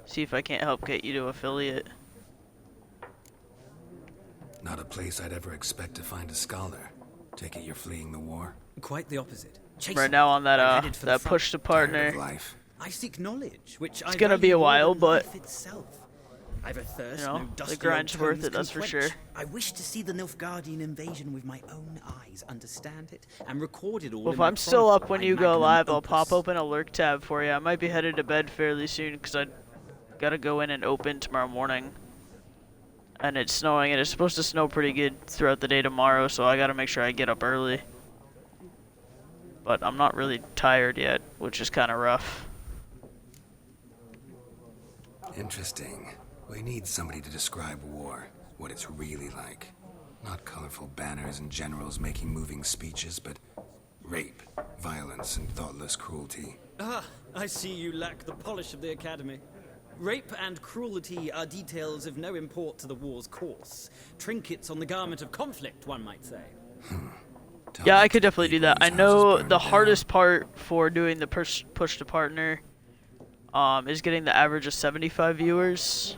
[SPEAKER 2] see if I can't help get you to affiliate.
[SPEAKER 3] Not a place I'd ever expect to find a scholar. Take it you're fleeing the war?
[SPEAKER 14] Quite the opposite.
[SPEAKER 2] Right now on that that push to partner.
[SPEAKER 14] I seek knowledge, which
[SPEAKER 2] it's gonna be a while, but
[SPEAKER 14] I've a thirst,
[SPEAKER 2] you know,
[SPEAKER 14] no dusty
[SPEAKER 2] the grind's
[SPEAKER 14] old
[SPEAKER 2] worth
[SPEAKER 14] tomes
[SPEAKER 2] it, that's
[SPEAKER 14] can
[SPEAKER 2] for
[SPEAKER 14] quench.
[SPEAKER 2] sure.
[SPEAKER 14] I wish to see the Nilfgaardian invasion with my own eyes, understand it, and record it all.
[SPEAKER 2] Well,
[SPEAKER 14] in
[SPEAKER 2] if
[SPEAKER 14] my
[SPEAKER 2] I'm still up
[SPEAKER 14] chronicle,
[SPEAKER 2] when
[SPEAKER 14] my
[SPEAKER 2] you go
[SPEAKER 14] magnum
[SPEAKER 2] live, I'll
[SPEAKER 14] opus.
[SPEAKER 2] pop open a lurk tab for you. I might be headed to bed fairly soon because I gotta go in and open tomorrow morning. And it's snowing, and it's supposed to snow pretty good throughout the day tomorrow, so I gotta make sure I get up early. But I'm not really tired yet, which is kind of rough.
[SPEAKER 3] Interesting. We need somebody to describe war, what it's really like. Not colorful banners and generals making moving speeches, but rape, violence, and thoughtless cruelty.
[SPEAKER 14] Ah, I see you lack the polish of the Academy. Rape and cruelty are details of no import to the war's course. Trinkets on the garment of conflict, one might say.
[SPEAKER 2] Yeah, I could definitely do that. I know the hardest part for doing the push to partner is getting the average of 75 viewers.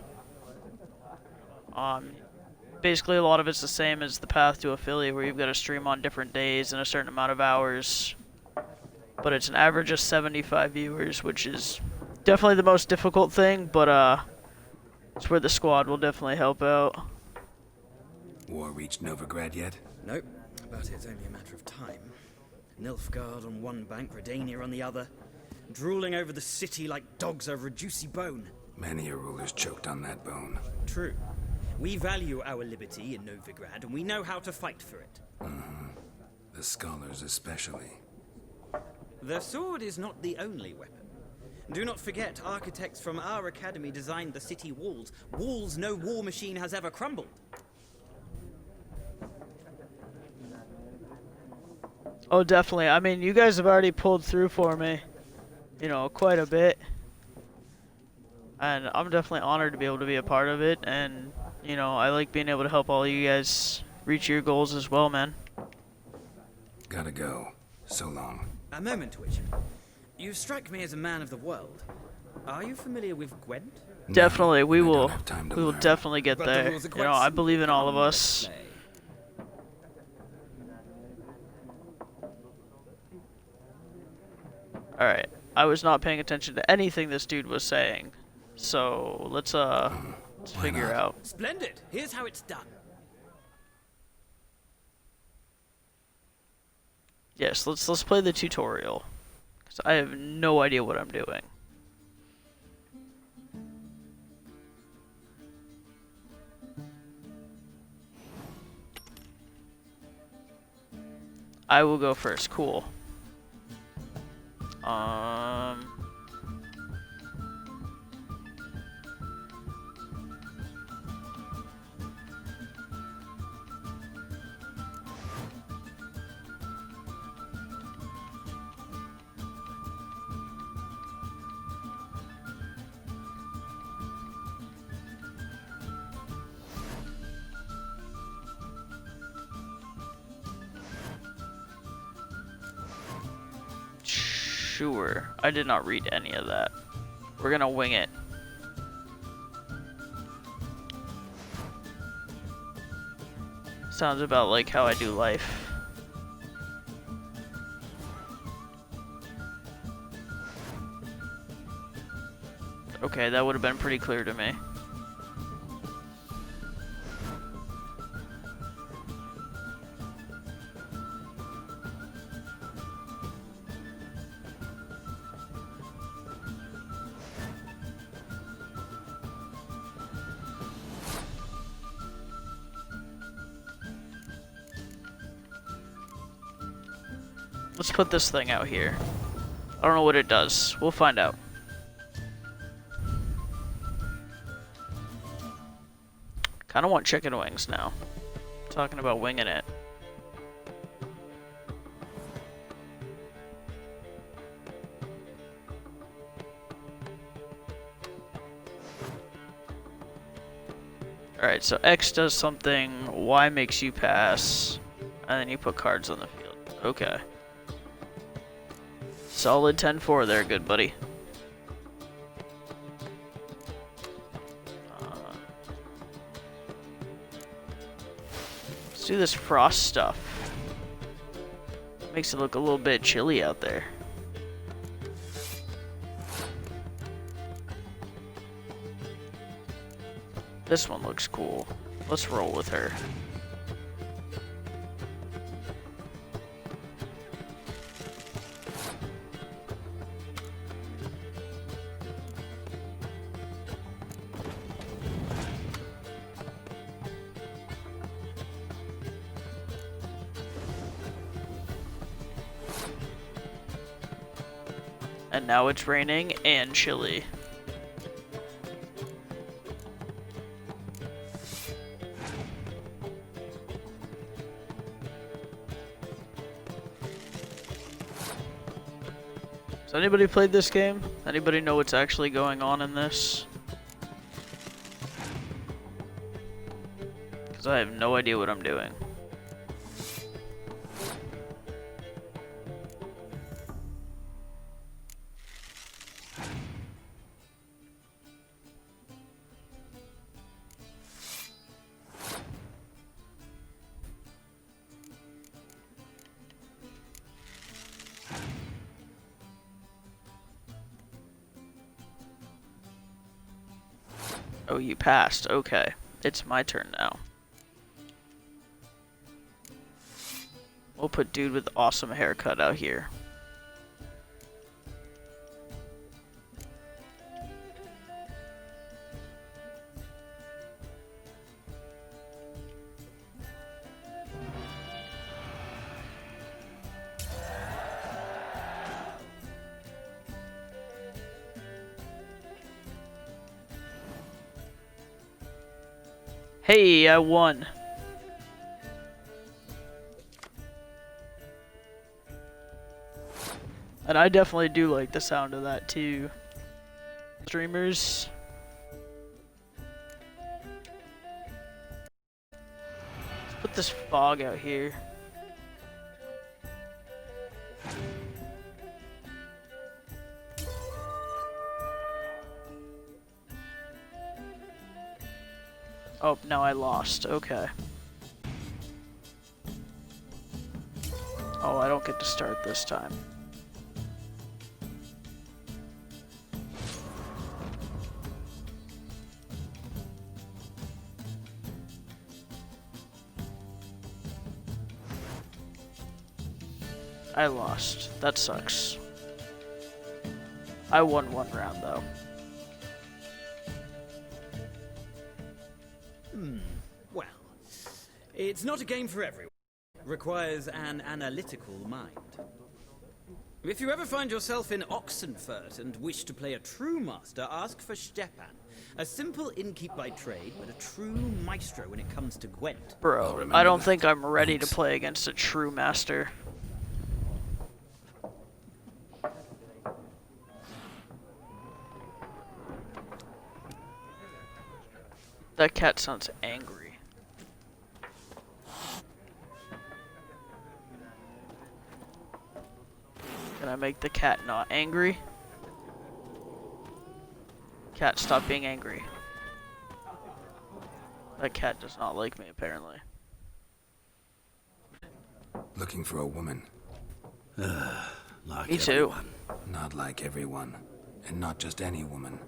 [SPEAKER 2] Basically, a lot of it's the same as the path to affiliate, where you've got to stream on different days and a certain amount of hours. But it's an average of 75 viewers, which is definitely the most difficult thing, but it's where the squad will definitely help out.
[SPEAKER 3] War reached Novigrad yet?
[SPEAKER 14] Nope, but it's only a matter of time. Nilfgaard on one bank, Redania on the other, drooling over the city like dogs over a juicy bone.
[SPEAKER 3] Many a ruler's choked on that bone.
[SPEAKER 14] True. We value our liberty in Novigrad, and we know how to fight for it.
[SPEAKER 3] The scholars especially.
[SPEAKER 14] The sword is not the only weapon. Do not forget, architects from our academy designed the city walls. Walls no war machine has ever crumbled.
[SPEAKER 2] Oh, definitely. I mean, you guys have already pulled through for me, you know, quite a bit. And I'm definitely honored to be able to be a part of it. And, you know, I like being able to help all you guys reach your goals as well, man.
[SPEAKER 3] Gotta go. So long.
[SPEAKER 14] A moment, Witcher. You strike me as a man of the world. Are you familiar with Gwent?
[SPEAKER 2] Definitely, we will definitely get
[SPEAKER 14] But the
[SPEAKER 2] there.
[SPEAKER 14] rules are
[SPEAKER 2] You
[SPEAKER 14] quite
[SPEAKER 2] know, I
[SPEAKER 14] simple.
[SPEAKER 2] believe in all of us. Alright, I was not paying attention to anything this dude was saying. So, let's figure out.
[SPEAKER 14] Splendid. Here's how it's done.
[SPEAKER 2] Yes, let's play the tutorial. Cuz I have no idea what I'm doing. I will go first. Cool. Sure. I did not read any of that. We're gonna wing it. Sounds about like how I do life. Okay, that would have been pretty clear to me. Let's put this thing out here. I don't know what it does. We'll find out. Kinda want chicken wings now. Talking about winging it. Alright, so X does something, Y makes you pass, and then you put cards on the field. Okay. Solid 10-4 there, good buddy. Let's do this frost stuff. Makes it look a little bit chilly out there. This one looks cool. Let's roll with her. And now it's raining and chilly. Has anybody played this game? Anybody know what's actually going on in this? Because I have no idea what I'm doing. Oh, you passed. Okay. It's my turn now. We'll put dude with awesome haircut out here. Hey, I won. And I definitely do like the sound of that too. Streamers. Let's put this fog out here. Oh, now I lost. Okay. Oh, I don't get to start this time. I lost. That sucks. I won one round though.
[SPEAKER 14] Well, it's not a game for everyone. Requires an analytical mind. If you ever find yourself in Oxenfurt and wish to play a true master, ask for Stepan. A simple innkeep by trade, but a true maestro when it comes to Gwent.
[SPEAKER 2] Bro, I don't think I'm ready to play against a true master. That cat sounds angry. Can I make the cat not angry? Cat, stop being angry. That cat does not like me, apparently.
[SPEAKER 3] Looking for a woman.
[SPEAKER 9] Like
[SPEAKER 2] me too.
[SPEAKER 9] everyone.
[SPEAKER 3] Not like everyone. And not just any woman.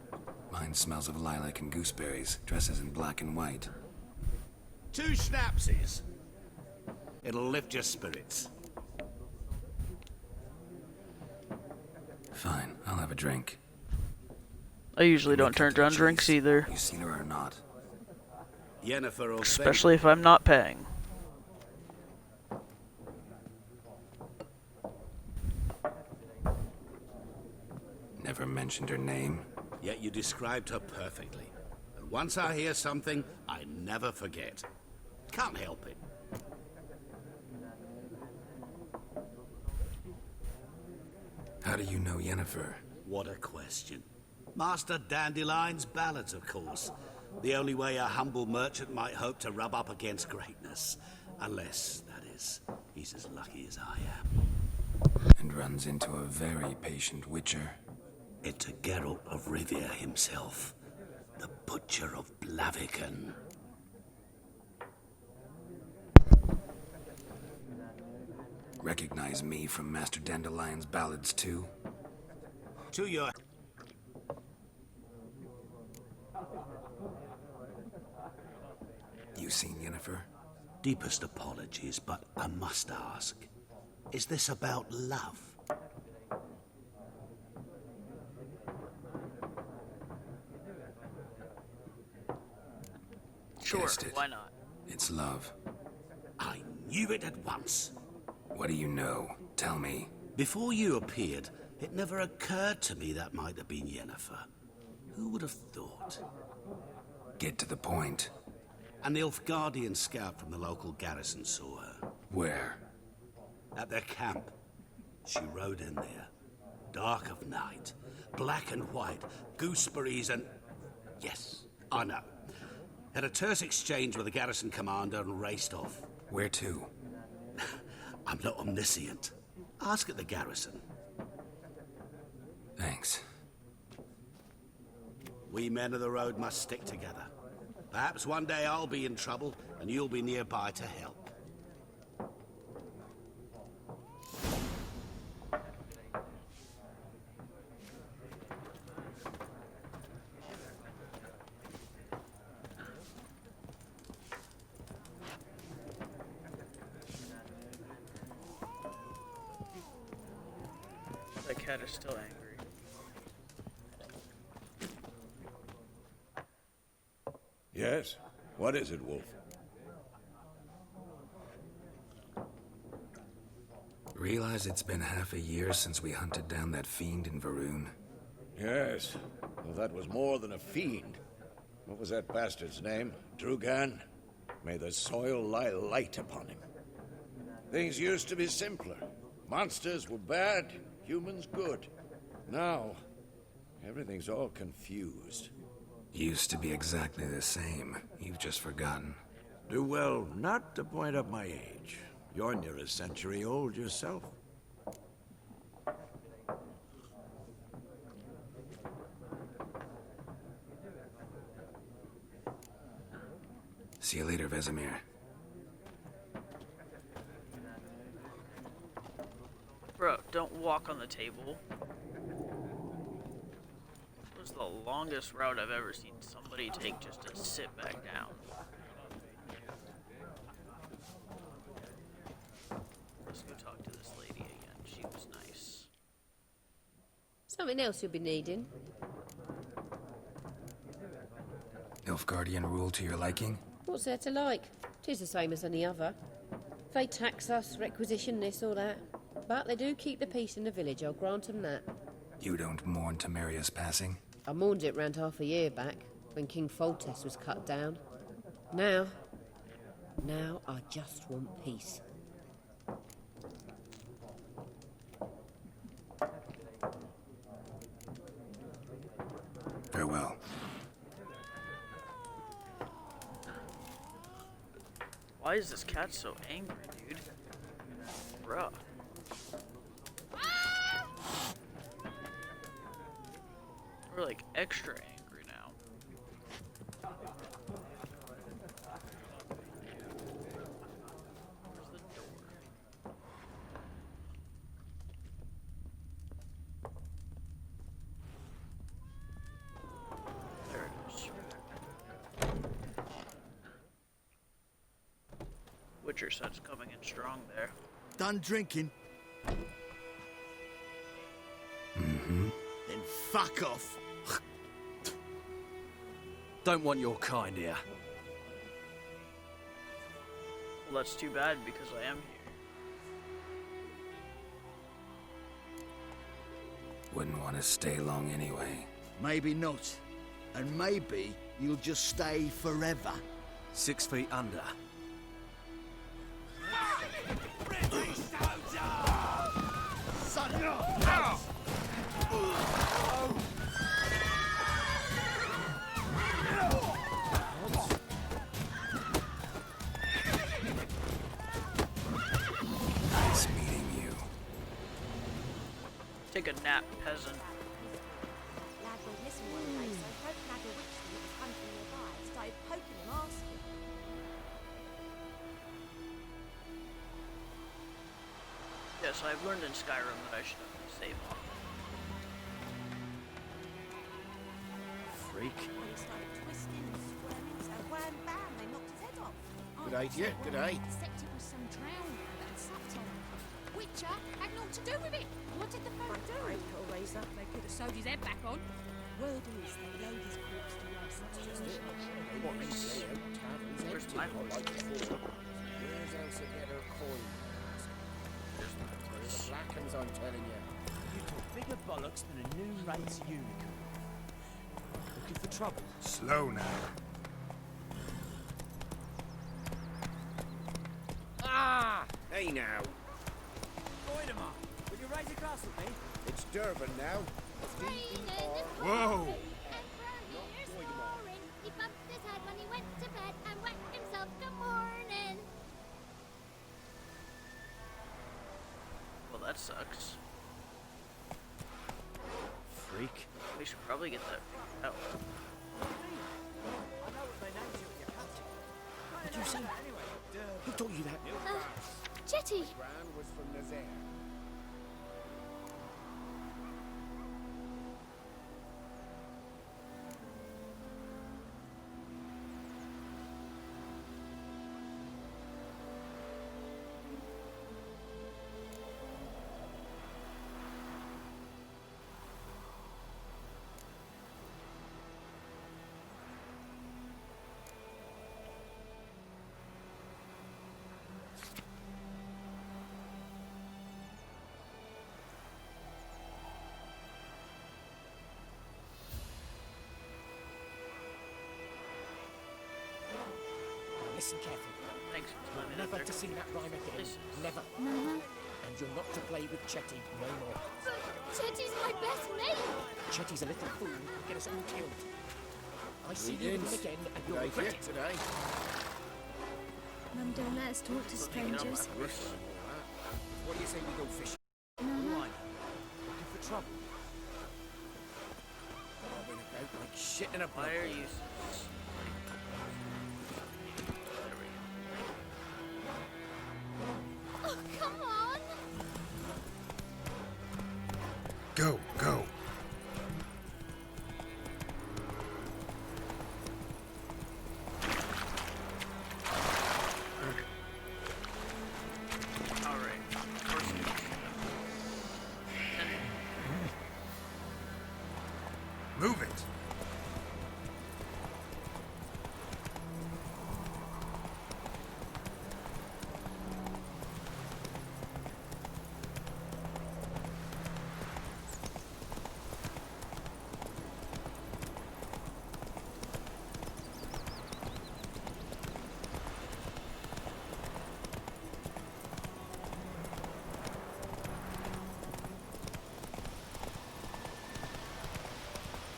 [SPEAKER 3] Mine smells of lilac and gooseberries, dresses in black and white.
[SPEAKER 9] 2 schnapsies. It'll lift your spirits.
[SPEAKER 3] Fine, I'll have a drink.
[SPEAKER 2] I usually don't turn down drinks either.
[SPEAKER 3] You seen her or not?
[SPEAKER 9] Yennefer will
[SPEAKER 2] Especially if I'm not paying.
[SPEAKER 3] Never mentioned her name.
[SPEAKER 9] Yet you described her perfectly. And once I hear something, I never forget. Can't help it.
[SPEAKER 3] How do you know Yennefer?
[SPEAKER 9] What a question. Master Dandelion's ballads, of course. The only way a humble merchant might hope to rub up against greatness. Unless, that is, he's as lucky as I am.
[SPEAKER 3] And runs into a very patient witcher.
[SPEAKER 9] Into Geralt of Rivia himself. The Butcher of Blaviken.
[SPEAKER 3] Recognize me from Master Dandelion's ballads too?
[SPEAKER 9] To your...
[SPEAKER 3] You seen Yennefer?
[SPEAKER 9] Deepest apologies, but I must ask. Is this about love?
[SPEAKER 2] Sure,
[SPEAKER 3] Guessed it.
[SPEAKER 2] why not?
[SPEAKER 3] It's love.
[SPEAKER 9] I knew it at once.
[SPEAKER 3] What do you know? Tell me.
[SPEAKER 9] Before you appeared, it never occurred to me that might have been Yennefer. Who would have thought?
[SPEAKER 3] Get to the point.
[SPEAKER 9] An Nilfgaardian scout from the local garrison saw her.
[SPEAKER 3] Where?
[SPEAKER 9] At their camp. She rode in there. Dark of night. Black and white. Gooseberries and... Yes, I know. Had a terse exchange with the garrison commander and raced off.
[SPEAKER 3] Where to?
[SPEAKER 9] I'm not omniscient. Ask at the garrison.
[SPEAKER 3] Thanks.
[SPEAKER 9] We men of the road must stick together. Perhaps one day I'll be in trouble and you'll be nearby to help.
[SPEAKER 2] That cat is still angry.
[SPEAKER 5] Yes? What is it, Wolf?
[SPEAKER 3] Realize it's been half a year since we hunted down that fiend in Varun?
[SPEAKER 5] Yes. Well, that was more than a fiend. What was that bastard's name? Drugan? May the soil lie light upon him. Things used to be simpler. Monsters were bad, humans good. Now, everything's all confused.
[SPEAKER 3] Used to be exactly the same. You've just forgotten.
[SPEAKER 5] Do well not to point up my age. You're near a century old yourself.
[SPEAKER 3] See you later, Vesemir.
[SPEAKER 2] Bro, don't walk on the table. It was the longest route I've ever seen somebody take just to sit back down. Let's go talk to this lady again. She was nice.
[SPEAKER 11] Something else you'll be needing.
[SPEAKER 3] Nilfgaardian rule to your liking?
[SPEAKER 11] What's there to like? 'Tis the same as any other. They tax us, requisition this or that. But they do keep the peace in the village, I'll grant 'em that.
[SPEAKER 3] You don't mourn Temeria's passing?
[SPEAKER 11] I mourned it round half a year back, when King Foltest was cut down. Now I just want peace.
[SPEAKER 3] Farewell.
[SPEAKER 2] Why is this cat so angry, dude? Bruh. We're like extra angry now. Where's the door? There it is. Witcher set's coming in strong there.
[SPEAKER 10] Done drinking?
[SPEAKER 3] Mm-hmm.
[SPEAKER 10] Then fuck off.
[SPEAKER 15] Don't want your kind here.
[SPEAKER 2] Well, that's too bad because I am here.
[SPEAKER 3] Wouldn't want to stay long anyway.
[SPEAKER 10] Maybe not. And maybe you'll just stay forever.
[SPEAKER 15] 6 feet under.
[SPEAKER 3] Nice meeting you.
[SPEAKER 2] Take a nap, peasant.
[SPEAKER 16] Lad went missing one day, so Pope Nagger Witch that was hunting nearby started poking him asking.
[SPEAKER 2] Yes, I've learned in Skyrim that I should save on.
[SPEAKER 15] Freak.
[SPEAKER 16] Well, he started twisting and squirming, so wham bam, they knocked his head off.
[SPEAKER 10] Good day to you, good day.
[SPEAKER 16] Except it was some drowned that had supped on him. Witcher had naught to do with it. What did the folk do? Hellraiser. They could have sewed his head back on. Word is they laid his corpse to rest.
[SPEAKER 2] Where's my horse?
[SPEAKER 13] Here's else to get her coins. There's the black ones, I'm telling you.
[SPEAKER 12] You talk bigger bollocks than a new race unicorn. Looking for trouble?
[SPEAKER 3] Slow now.
[SPEAKER 13] Ah! Hey now.
[SPEAKER 12] Voidemar, will you raise a glass with me?
[SPEAKER 13] It's Durban now.
[SPEAKER 3] Whoa!
[SPEAKER 6] He bumped his head when he went to bed and whacked himself till morning.
[SPEAKER 2] Well, that sucks.
[SPEAKER 15] Freak.
[SPEAKER 2] We should probably get that out.
[SPEAKER 12] I know what they named you at your hunting.
[SPEAKER 13] Did you see? Who told you that?
[SPEAKER 6] Jetty!
[SPEAKER 13] Bran was from Nazaire. Listen carefully.
[SPEAKER 2] Thanks for
[SPEAKER 13] You're
[SPEAKER 2] explaining
[SPEAKER 13] never
[SPEAKER 2] that
[SPEAKER 13] to see that rhyme again. Never. And you're not to play with Chetty no more.
[SPEAKER 6] But Chetty's my best mate!
[SPEAKER 13] Chetty's a little fool who'll get us all killed. I see you with him again and you'll regret it.
[SPEAKER 10] Today.
[SPEAKER 6] Mum, don't let us talk to strangers.
[SPEAKER 13] What do you say we go fishing?
[SPEAKER 12] Right. Looking for trouble?
[SPEAKER 13] Bobbing about like shit in a
[SPEAKER 2] Why are you...
[SPEAKER 6] Oh, come on!
[SPEAKER 3] Go, go.
[SPEAKER 2] Alright.
[SPEAKER 3] Move it.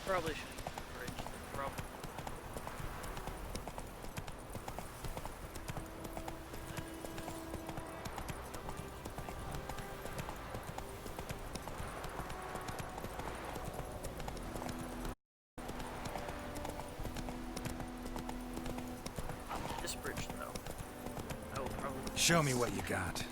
[SPEAKER 2] Probably should. this bridge, though. I will probably...
[SPEAKER 3] Show me what you got.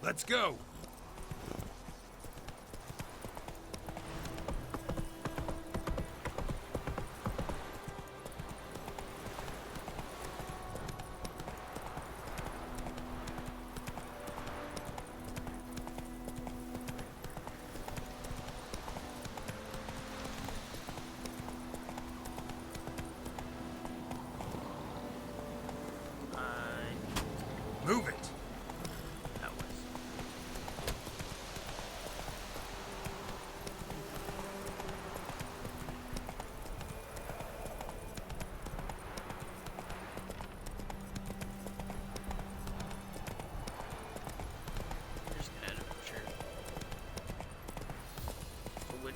[SPEAKER 3] Let's go! Move it!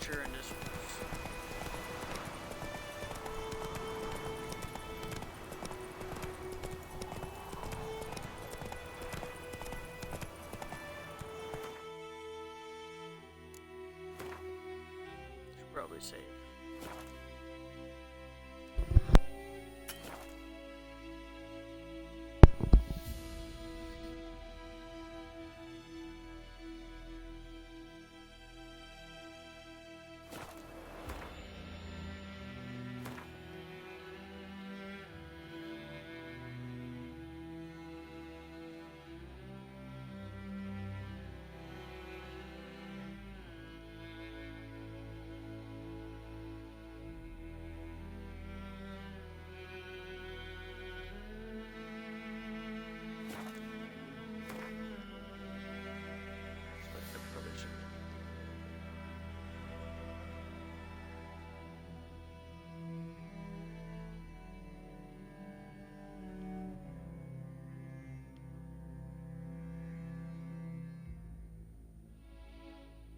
[SPEAKER 2] In this one. Should probably save.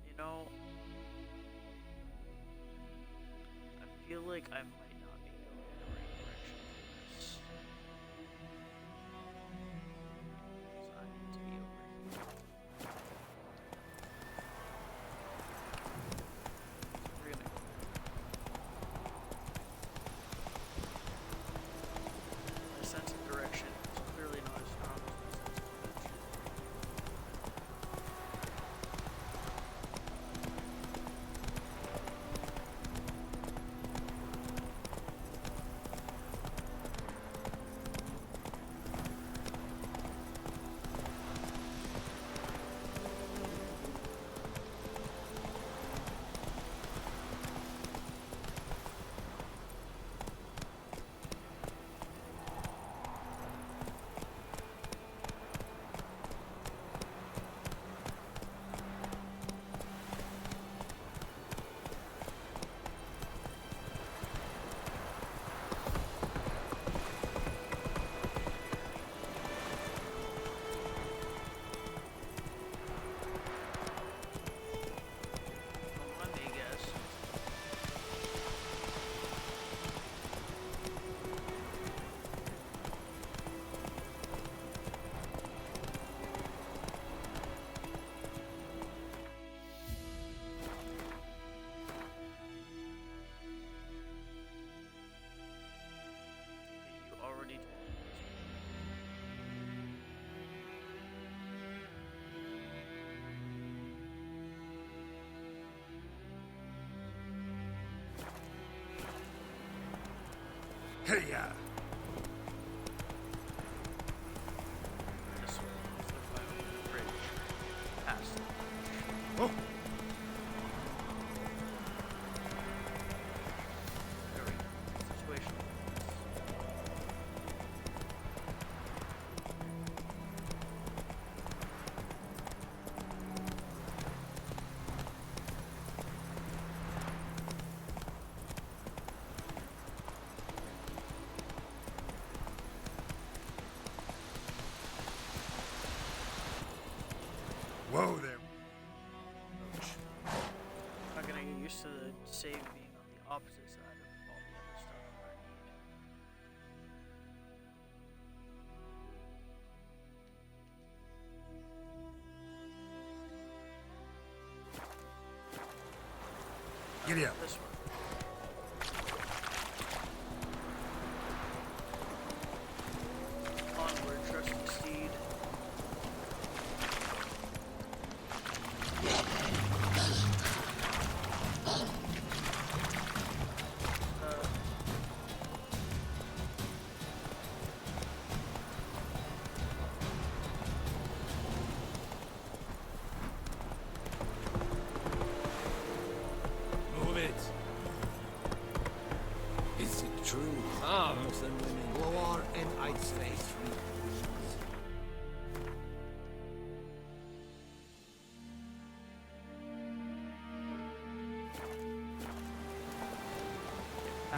[SPEAKER 2] You know, I feel like I might not be going in the right direction for this. So I need to be over here. We're gonna go. My sense of direction is clearly not as strong as my sense of direction.
[SPEAKER 3] Hey, yeah.
[SPEAKER 2] This way. Let's look by the bridge. Past.
[SPEAKER 3] Oh.
[SPEAKER 2] There we go. Situation.
[SPEAKER 3] Whoa there.
[SPEAKER 2] I'm not gonna get used to the save being on the opposite side of all the other stuff that I need.
[SPEAKER 3] Giddy up.
[SPEAKER 2] This one. Onward, trusty steed.
[SPEAKER 15] Move it.
[SPEAKER 3] Is it true?
[SPEAKER 15] Arms and women.
[SPEAKER 10] War and I'd say three.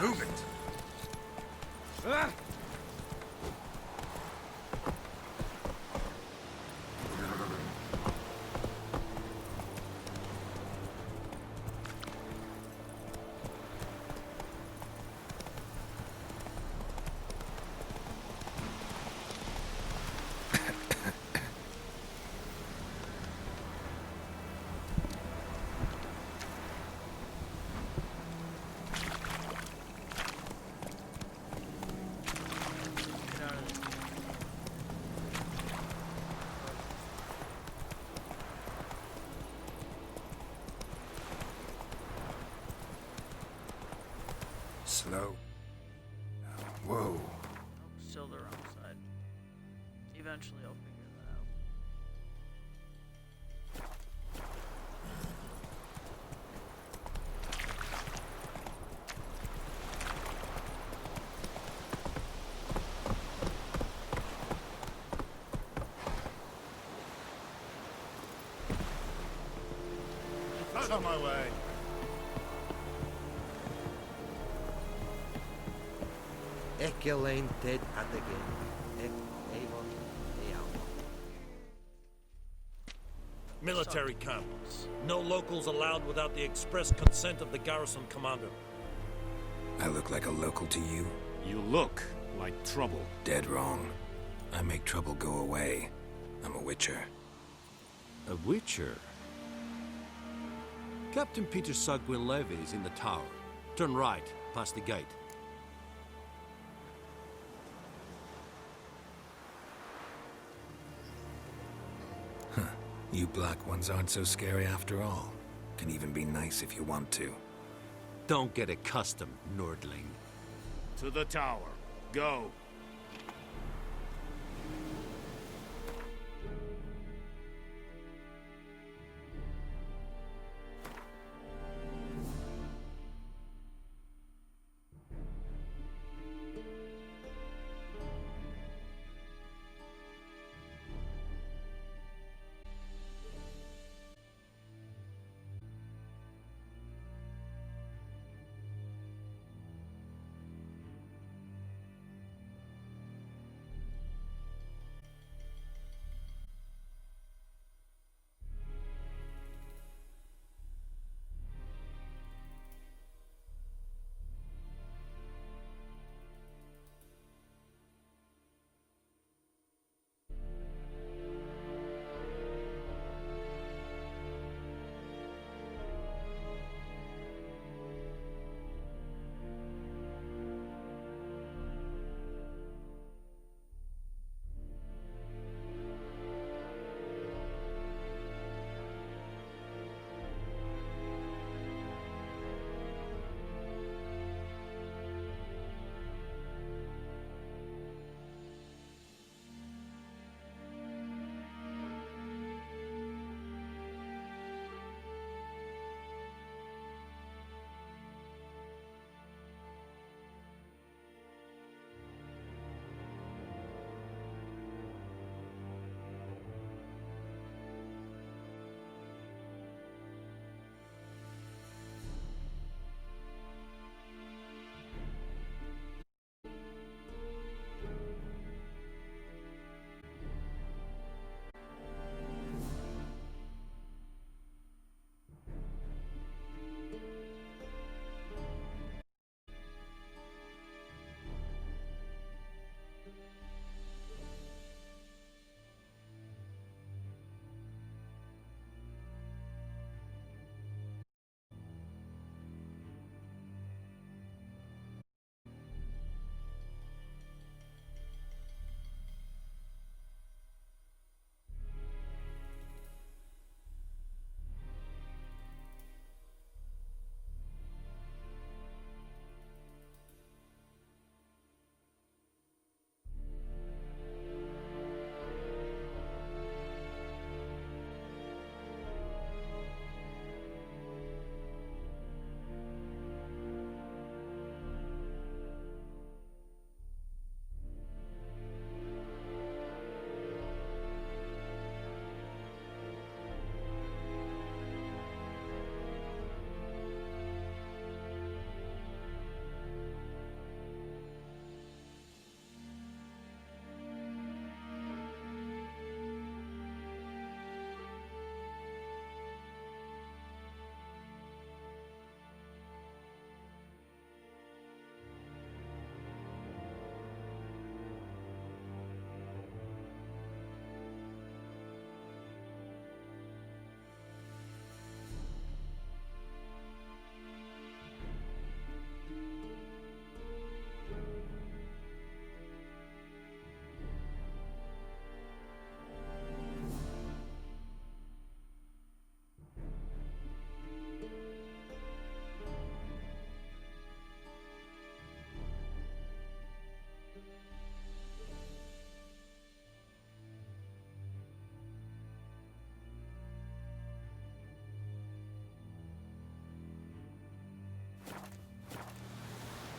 [SPEAKER 3] Move it.
[SPEAKER 15] Ah!
[SPEAKER 2] Get out of there.
[SPEAKER 3] Slow. Whoa.
[SPEAKER 2] Still the wrong side. Eventually I'll figure that out.
[SPEAKER 3] Out of my way.
[SPEAKER 10] Echelane dead at again. Avon, Ealma.
[SPEAKER 7] Military camp. No locals allowed without the express consent of the garrison commander.
[SPEAKER 3] I look like a local to you?
[SPEAKER 17] You look like trouble.
[SPEAKER 3] Dead wrong. I make trouble go away. I'm a witcher.
[SPEAKER 17] A witcher? Captain Peter Sugwin Levy is in the tower. Turn right, past the gate.
[SPEAKER 3] You black ones aren't so scary after all. Can even be nice if you want to.
[SPEAKER 17] Don't get accustomed, Nordling. To the tower. Go.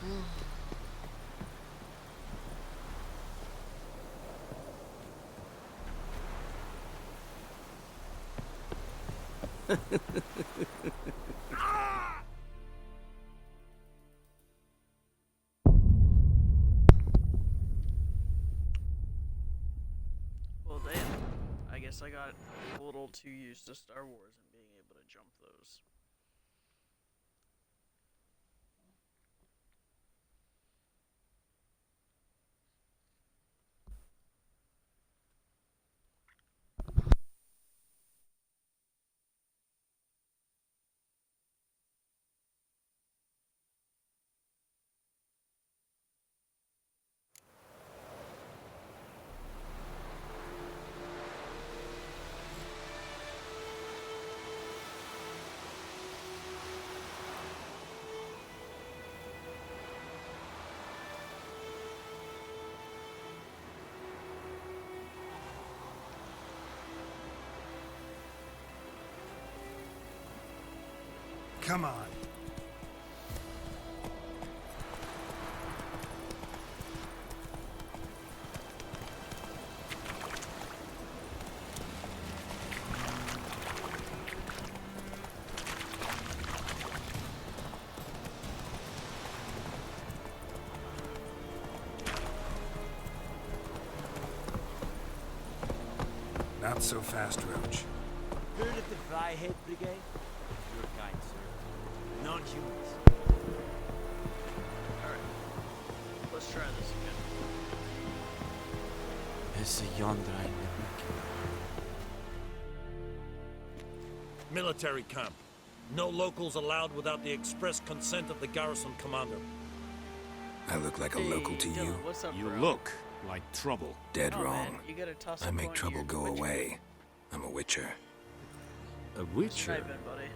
[SPEAKER 2] Well, damn. I guess I got a little too used to Star Wars and being able to jump those.
[SPEAKER 3] Come on. Not so fast, Roach.
[SPEAKER 12] Heard of the Fryhead Brigade? Your kind, sir. Non-humans.
[SPEAKER 2] Alright. Let's try this again.
[SPEAKER 12] It's a yonder
[SPEAKER 7] Military camp. No locals allowed without the express consent of the garrison commander.
[SPEAKER 3] I look like a local to you?
[SPEAKER 2] What's up,
[SPEAKER 17] You
[SPEAKER 2] bro?
[SPEAKER 17] look like trouble.
[SPEAKER 3] Dead
[SPEAKER 2] Oh,
[SPEAKER 3] wrong.
[SPEAKER 2] man, you gotta toss
[SPEAKER 3] I
[SPEAKER 2] a
[SPEAKER 3] make
[SPEAKER 2] coin
[SPEAKER 3] trouble
[SPEAKER 2] here,
[SPEAKER 3] go
[SPEAKER 2] Witcher.
[SPEAKER 3] away. I'm a witcher.
[SPEAKER 17] A witcher?
[SPEAKER 2] Snipe in, buddy.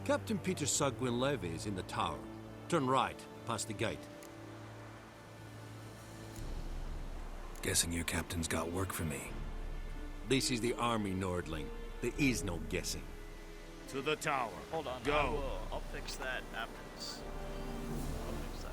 [SPEAKER 17] Captain Peter Sagwin Levy is in the tower. Turn right, past the gate.
[SPEAKER 3] Guessing your captain's got work for me.
[SPEAKER 17] This is the army, Nordling. There is no guessing.
[SPEAKER 7] To the tower.
[SPEAKER 2] Hold on.
[SPEAKER 7] Go.
[SPEAKER 2] I'll fix that after this. I'll fix that.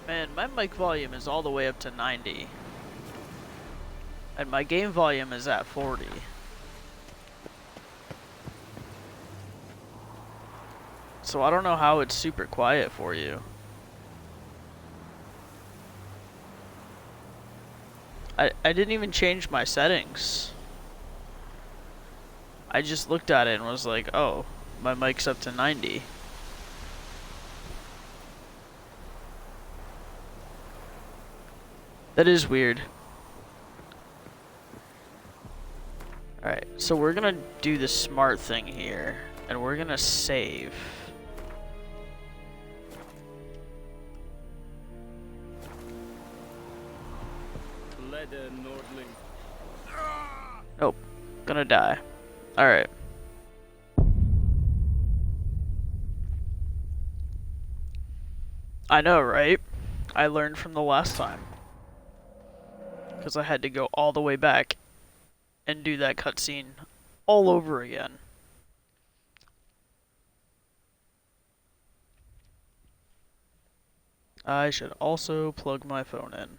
[SPEAKER 2] Man, my mic volume is all the way up to 90. And my game volume is at 40. So I don't know how it's super quiet for you. I didn't even change my settings. I just looked at it and was like, oh, my mic's up to 90. That is weird. Alright, so we're gonna do the smart thing here, and we're gonna save. Nope, gonna die. Alright. I know, right? I learned from the last time. Because I had to go all the way back and do that cutscene all over again. I should also plug my phone in.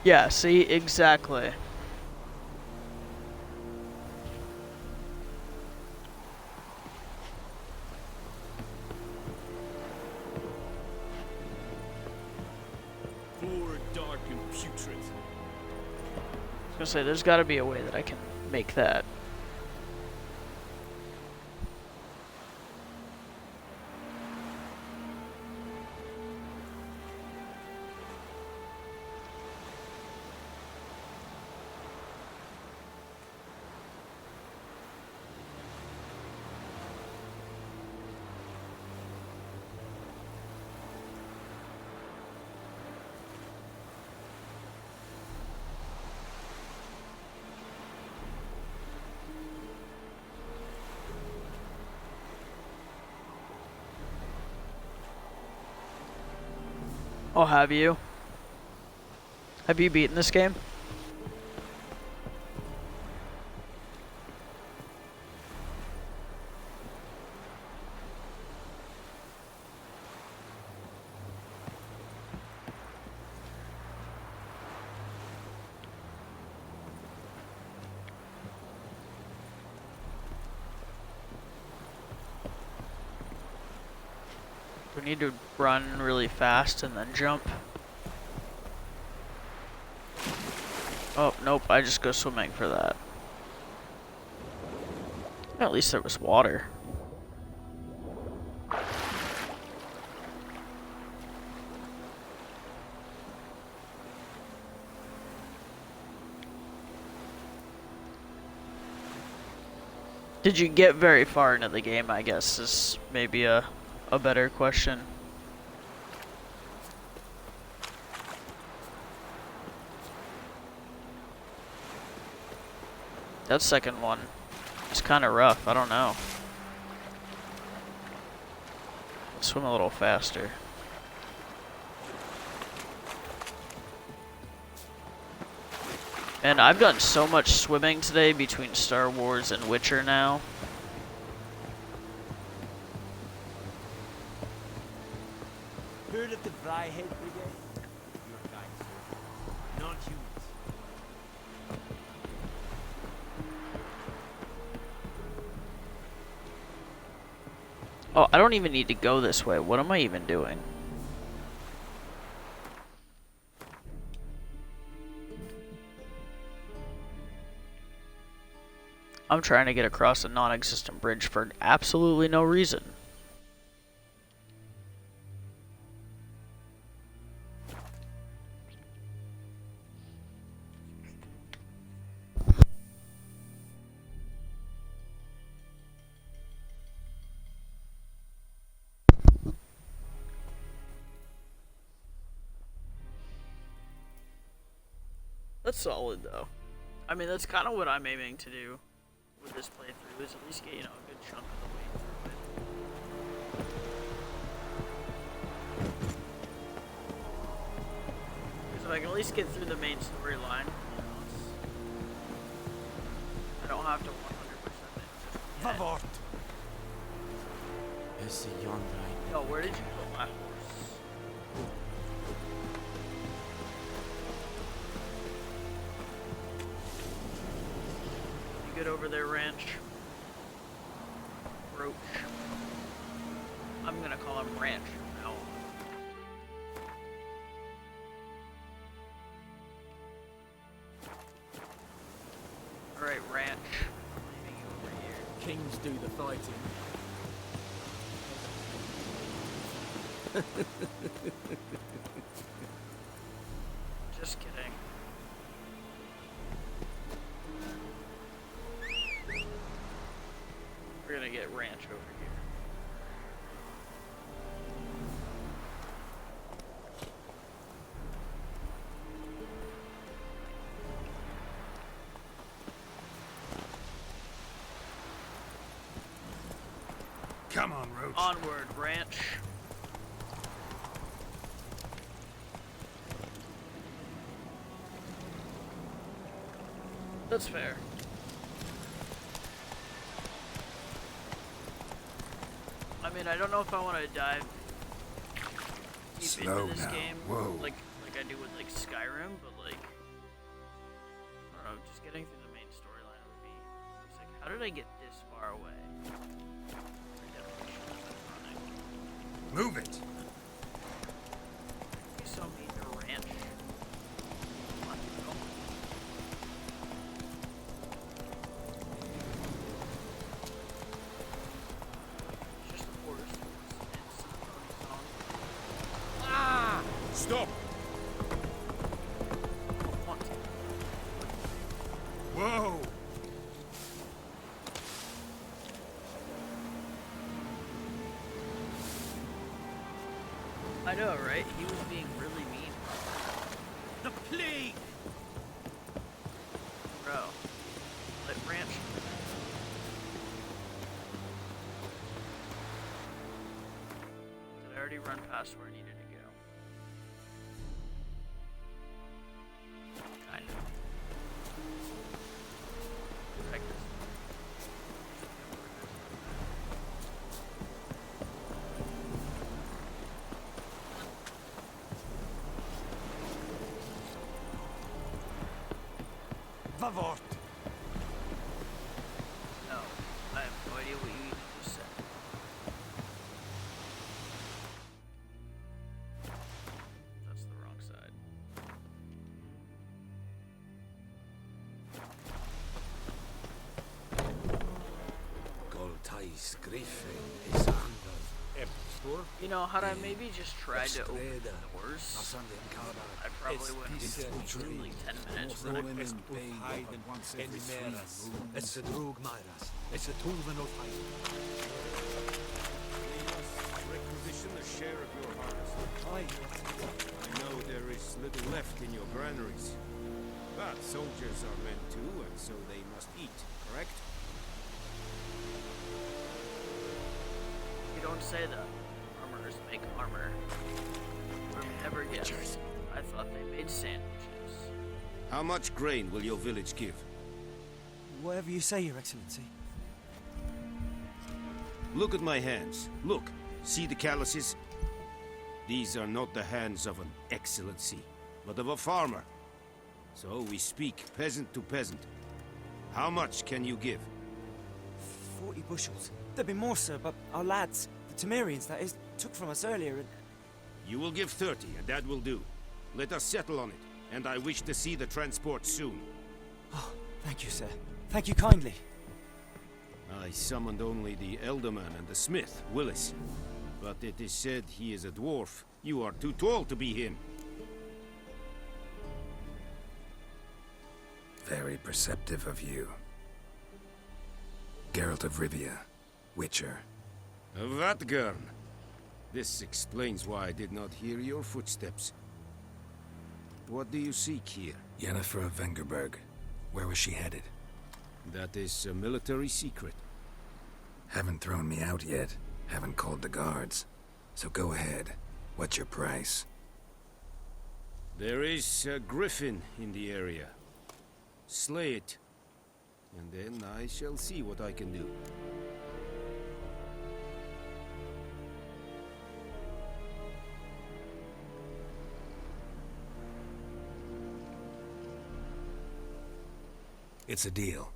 [SPEAKER 2] Yeah, see, exactly.
[SPEAKER 17] Poor, dark, and putrid.
[SPEAKER 2] I was gonna say, there's gotta be a way that I can make that. Oh, have you? Have you beaten this game? We need to run really fast and then jump. Oh, nope, I just go swimming for that. At least there was water. Did you get very far into the game, I guess, is maybe a better question. That second one is kind of rough. I don't know. Swim a little faster. And I've done so much swimming today between Star Wars and Witcher now.
[SPEAKER 12] Heard of the Flyhead Brigade? Your guide, sir. Non-humans.
[SPEAKER 2] Oh, I don't even need to go this way. What am I even doing? I'm trying to get across a non-existent bridge for absolutely no reason. That's solid, though. I mean, that's kind of what I'm aiming to do with this playthrough, is at least get, you know, a good chunk of the way through it. Because if I can at least get through the main storyline, you know, I don't have to 100% it.
[SPEAKER 12] Vavort! It's a young guy.
[SPEAKER 2] Yo, where did you put my horse? Good over there, Ranch. Roach. I'm gonna call him Ranch from now on. Alright, Ranch. I'm leaving you over here.
[SPEAKER 15] Kings do the fighting.
[SPEAKER 2] Just kidding. We're gonna get Ranch over here.
[SPEAKER 3] Come on, Roach.
[SPEAKER 2] Onward, Ranch. That's fair. I mean, I don't know if I want to dive deep
[SPEAKER 3] Slow
[SPEAKER 2] into this
[SPEAKER 3] now.
[SPEAKER 2] game,
[SPEAKER 3] Whoa.
[SPEAKER 2] like I do with like Skyrim, but like I don't know, just getting through the main storyline would be. It's like, how did I get this far away?
[SPEAKER 3] Move it.
[SPEAKER 2] You saw me in the Ranch. Come on, go. It's just a forest. It's a song.
[SPEAKER 12] Ah!
[SPEAKER 3] Stop. Whoa.
[SPEAKER 2] I know, right? He was being really mean.
[SPEAKER 12] The plague!
[SPEAKER 2] Bro. Let Ranch. Did I already run past where I needed to go?
[SPEAKER 12] Vavort!
[SPEAKER 2] No, I have no idea what you even just said. That's the wrong side.
[SPEAKER 17] Goltais Griffin is under Epstor.
[SPEAKER 2] You know, had I maybe just tried to open the doors, I probably would have been like 10 minutes.
[SPEAKER 17] It's a drug Myras. It's a Tuvan of
[SPEAKER 18] Requisition a share of your harvest. I know there is little left in your granaries, but soldiers are men too, and so they must eat, correct?
[SPEAKER 2] You don't say that. Armorers make armor. Would have never guessed. I thought they made sandwiches.
[SPEAKER 18] How much grain will your village give?
[SPEAKER 12] Whatever you say, Your Excellency.
[SPEAKER 18] Look at my hands. Look. See the calluses? These are not the hands of an excellency, but of a farmer. So we speak peasant to peasant. How much can you give?
[SPEAKER 12] 40 bushels. There'd be more, sir, but our lads, the Temerians, that is, took from us earlier and...
[SPEAKER 18] You will give 30, and that will do. Let us settle on it, and I wish to see the transport soon.
[SPEAKER 12] Oh, thank you, sir. Thank you kindly.
[SPEAKER 18] I summoned only the Elderman and the smith, Willis. But it is said he is a dwarf. You are too tall to be him.
[SPEAKER 3] Very perceptive of you. Geralt of Rivia, Witcher.
[SPEAKER 18] Vatgern. This explains why I did not hear your footsteps. What do you seek here?
[SPEAKER 3] Yennefer of Vengerberg. Where was she headed?
[SPEAKER 18] That is a military secret.
[SPEAKER 3] Haven't thrown me out yet. Haven't called the guards. So go ahead. What's your price?
[SPEAKER 18] There is a griffin in the area. Slay it. And then I shall see what I can do.
[SPEAKER 3] It's a deal.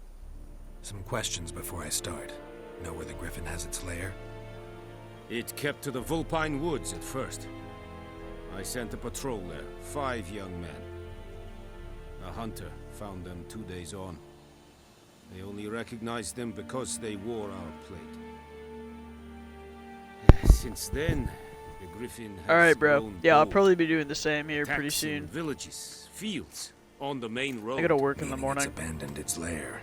[SPEAKER 3] Some questions before I start. Know where the griffin has its lair?
[SPEAKER 18] It kept to the Vulpine Woods at first. I sent a patrol there, 5 young men. A hunter found them 2 days on. They only recognized them because they wore our plate. Since then, the griffin has
[SPEAKER 2] Alright, bro.
[SPEAKER 18] grown
[SPEAKER 2] Yeah, I'll
[SPEAKER 18] bold,
[SPEAKER 2] probably be doing the same here pretty
[SPEAKER 18] taxing
[SPEAKER 2] soon.
[SPEAKER 18] villages, fields, on the main road.
[SPEAKER 2] I gotta work in the
[SPEAKER 3] Meaning
[SPEAKER 2] morning.
[SPEAKER 3] It's abandoned its lair.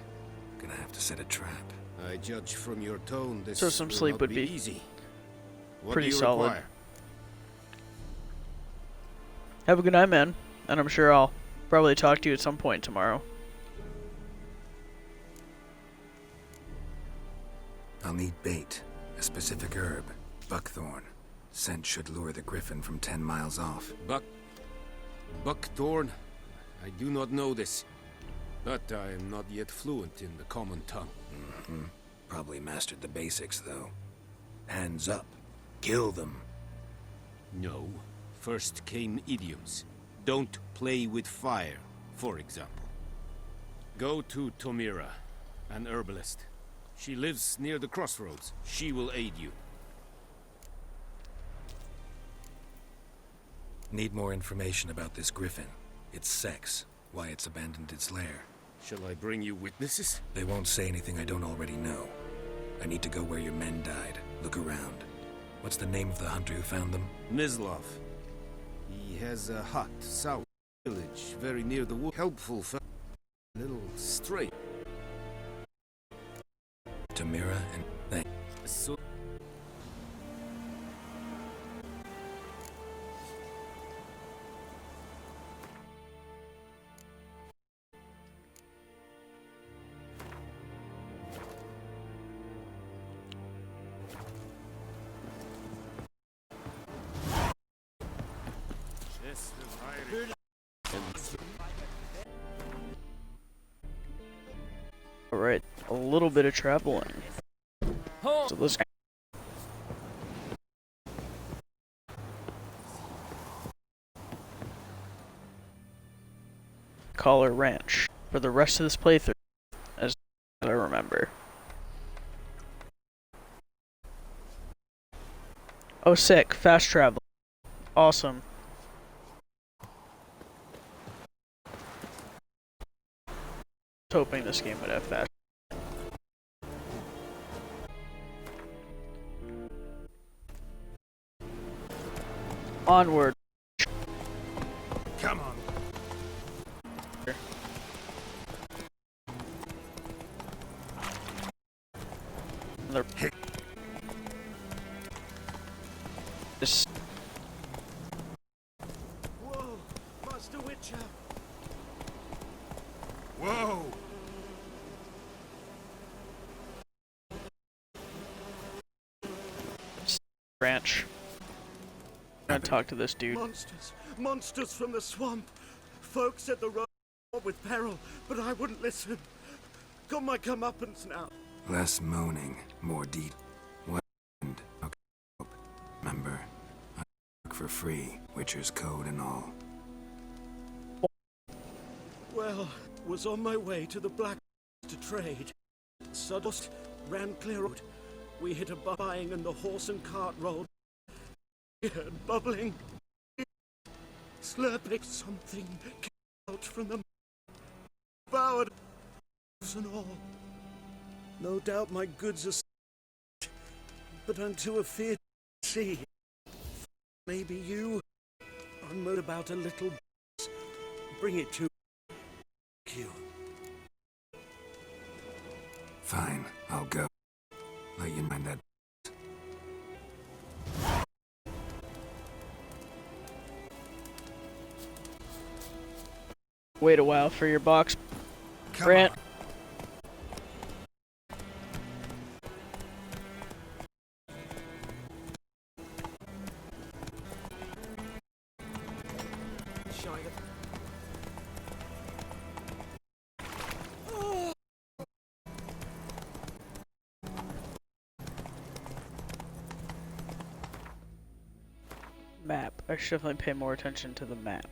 [SPEAKER 3] Gonna have to set a trap.
[SPEAKER 18] I judge from your tone this
[SPEAKER 2] So some
[SPEAKER 18] will
[SPEAKER 2] sleep
[SPEAKER 18] not
[SPEAKER 2] would
[SPEAKER 18] be
[SPEAKER 2] be
[SPEAKER 18] easy. What
[SPEAKER 2] pretty
[SPEAKER 18] do you
[SPEAKER 2] solid.
[SPEAKER 18] require?
[SPEAKER 2] Have a good night, man. And I'm sure I'll probably talk to you at some point tomorrow.
[SPEAKER 3] I'll need bait, a specific herb, buckthorn. Scent should lure the griffin from 10 miles off.
[SPEAKER 18] Buckthorn? I do not know this. But I am not yet fluent in the common tongue.
[SPEAKER 3] Probably mastered the basics, though. Hands up. Kill them.
[SPEAKER 18] No. First came idioms. Don't play with fire, for example. Go to Tomira, an herbalist. She lives near the crossroads. She will aid you.
[SPEAKER 3] Need more information about this griffin. Its sex, why it's abandoned its lair.
[SPEAKER 18] Shall I bring you witnesses?
[SPEAKER 3] They won't say anything I don't already know. I need to go where your men died. Look around. What's the name of the hunter who found them?
[SPEAKER 18] Mislov. He has a hut south village, very near the wood. Helpful fellow. Little straight.
[SPEAKER 3] Tamira and...
[SPEAKER 18] So
[SPEAKER 2] Alright, a little bit of traveling. So let's Collar Ranch for the rest of this playthrough, as I remember. Oh, sick. Fast travel. Awesome. I was hoping this game would have fast. Onward.
[SPEAKER 3] Come on.
[SPEAKER 2] This.
[SPEAKER 10] Whoa, Master Witcher!
[SPEAKER 3] Whoa!
[SPEAKER 2] Ranch. I'm gonna talk to this dude.
[SPEAKER 10] Monsters from the swamp. Folks said the road with peril, but I wouldn't listen. Got my comeuppance now.
[SPEAKER 3] Less moaning, more deed. What? Remember, I work for free, Witcher's code and all.
[SPEAKER 10] Well, was on my way to the Black to trade. Suddenly ran clear road. We hit a buying and the horse and cart rolled. And bubbling. Slurping something came out from the devoured and all. No doubt my goods are but I'm too afeard to see. Maybe you unmode about a little bring it to you.
[SPEAKER 3] Fine, I'll go. Let you mind that.
[SPEAKER 2] Wait a while for your box. Grant. Map. I should definitely pay more attention to the map.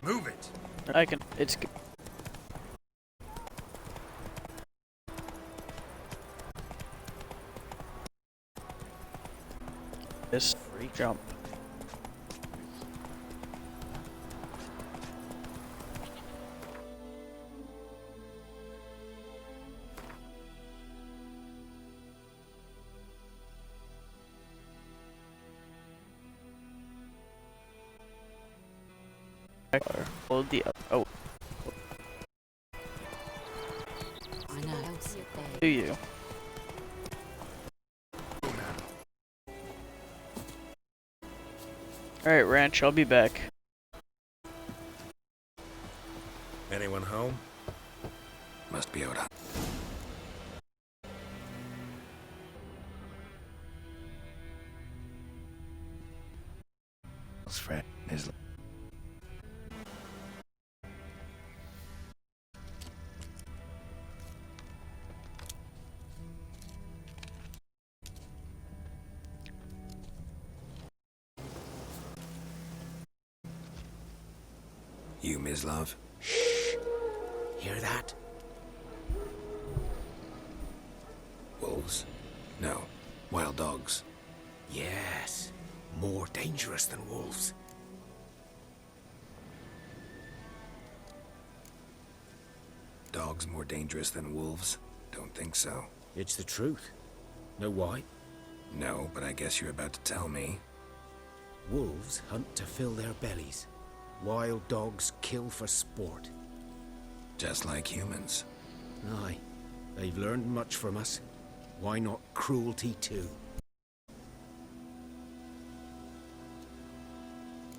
[SPEAKER 3] Move it.
[SPEAKER 2] I can. It's. This free jump. Hold the oh.
[SPEAKER 11] I know.
[SPEAKER 2] Do you? Alright, Ranch, I'll be back.
[SPEAKER 17] Anyone home?
[SPEAKER 3] Must be out. Friend is. You, Mislav?
[SPEAKER 10] Shh! Hear that?
[SPEAKER 3] Wolves? No. Wild dogs.
[SPEAKER 10] Yes. More dangerous than wolves.
[SPEAKER 3] Dogs more dangerous than wolves? Don't think so.
[SPEAKER 10] It's the truth. Know why?
[SPEAKER 3] No, but I guess you're about to tell me.
[SPEAKER 10] Wolves hunt to fill their bellies. Wild dogs kill for sport.
[SPEAKER 3] Just like humans.
[SPEAKER 10] Aye. They've learned much from us. Why not cruelty too?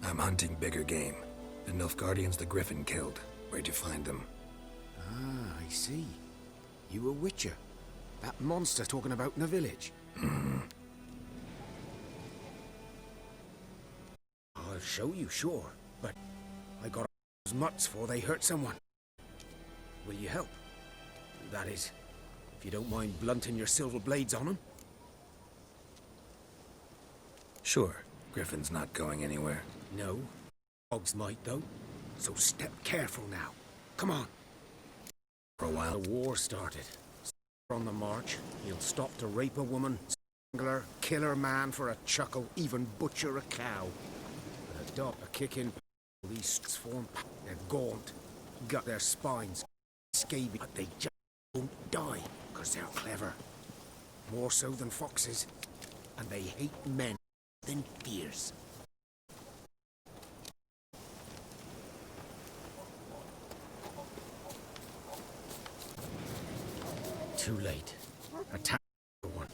[SPEAKER 3] I'm hunting bigger game. The Nilfgaardians the Griffin killed. Where'd you find them?
[SPEAKER 10] Ah, I see. You a witcher. That monster talking about in the village. I'll show you, sure. But I got
[SPEAKER 18] mutts before they hurt someone. Will you help? That is, if you don't mind blunting your silver blades on them.
[SPEAKER 3] Sure, Griffin's not going anywhere.
[SPEAKER 18] No, dogs might though, so step careful now. Come on.
[SPEAKER 3] For a while.
[SPEAKER 18] The war started. On the march, he'll stop to rape a woman, strangle her, kill her man for a chuckle, even butcher a cow. But a dog, a kick in, these form, they're gaunt, got their spines, scabies, but they just don't die, because they're clever. More so than foxes, and they hate men than deers. Too late. Attack one.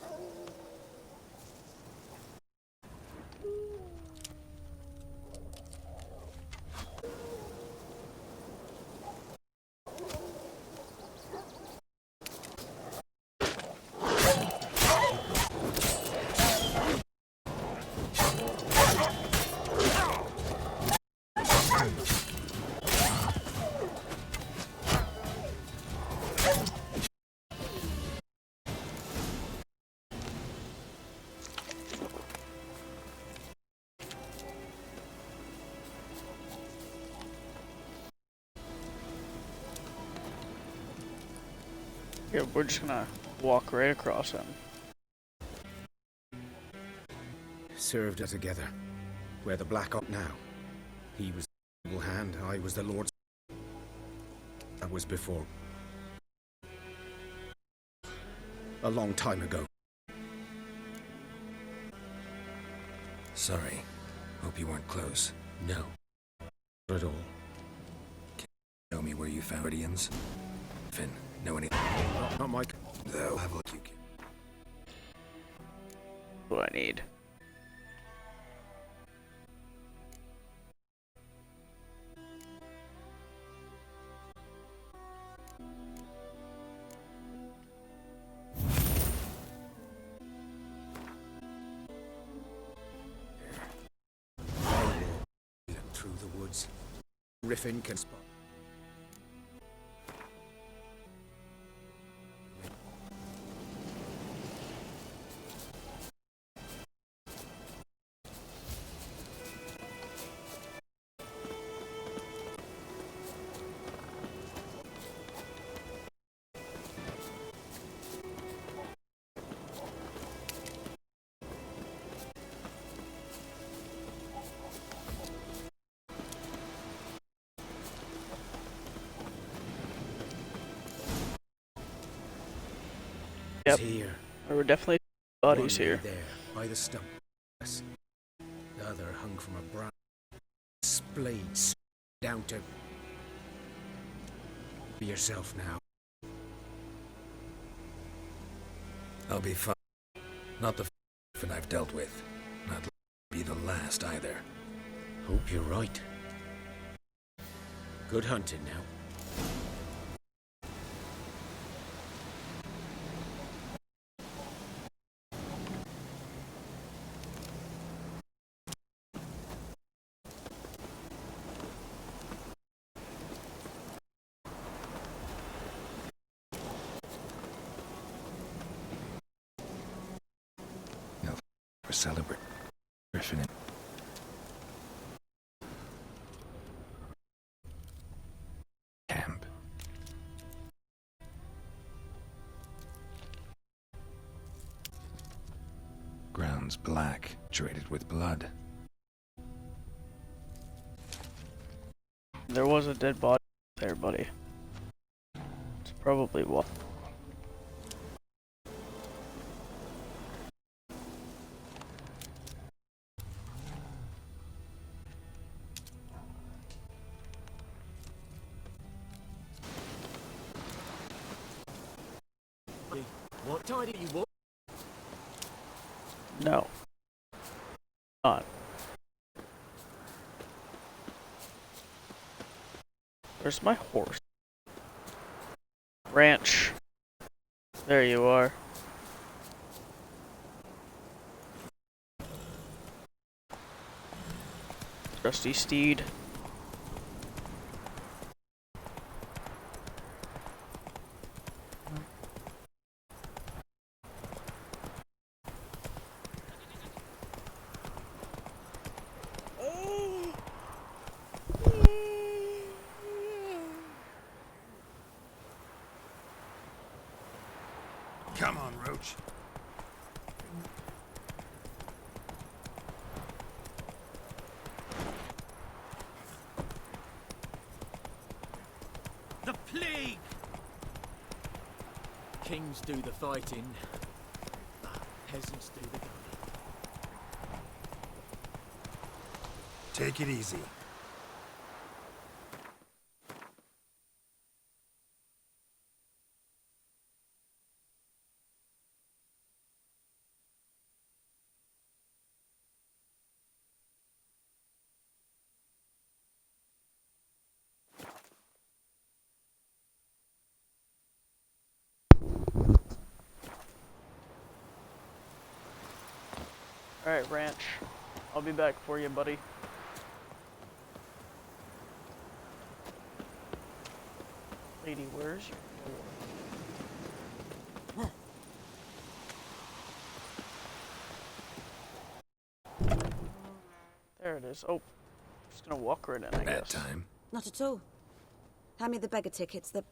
[SPEAKER 2] Yeah, we're just gonna walk right across him.
[SPEAKER 18] Served us together. We're the Black Ops now. He was the evil hand, I was the Lord's. That was before. A long time ago.
[SPEAKER 3] Sorry. Hope you weren't close.
[SPEAKER 18] No. Not at all.
[SPEAKER 3] Can you show me where you found Guardians? Finn, know anything?
[SPEAKER 18] Not Mike.
[SPEAKER 3] Though, have a look. You can.
[SPEAKER 2] What I need.
[SPEAKER 18] Through the woods. Griffin can spot.
[SPEAKER 2] Yep.
[SPEAKER 18] Here.
[SPEAKER 2] There were definitely bodies
[SPEAKER 18] One
[SPEAKER 2] here.
[SPEAKER 18] There, by the stump. The other hung from a branch. Splayed down to. Be yourself now.
[SPEAKER 3] I'll be fine. Not the Griffin I've dealt with. Not be the last either.
[SPEAKER 18] Hope you're right. Good hunting now.
[SPEAKER 3] Celebrate Griffin. Camp. Ground's black, saturated with blood.
[SPEAKER 2] There was a dead body there, buddy. It's probably what.
[SPEAKER 18] What tide are you walk?
[SPEAKER 2] No. Not. Where's my horse? Ranch. There you are. Trusty steed.
[SPEAKER 3] range.
[SPEAKER 15] The plague! Kings do the fighting, peasants do the gunning.
[SPEAKER 3] Take it easy.
[SPEAKER 2] Alright, Ranch. I'll be back for you, buddy. Lady, where's your door? There it is. Oh, just gonna walk right in, I guess.
[SPEAKER 3] Bad time.
[SPEAKER 19] Not at all. Hand me the beggar tickets. The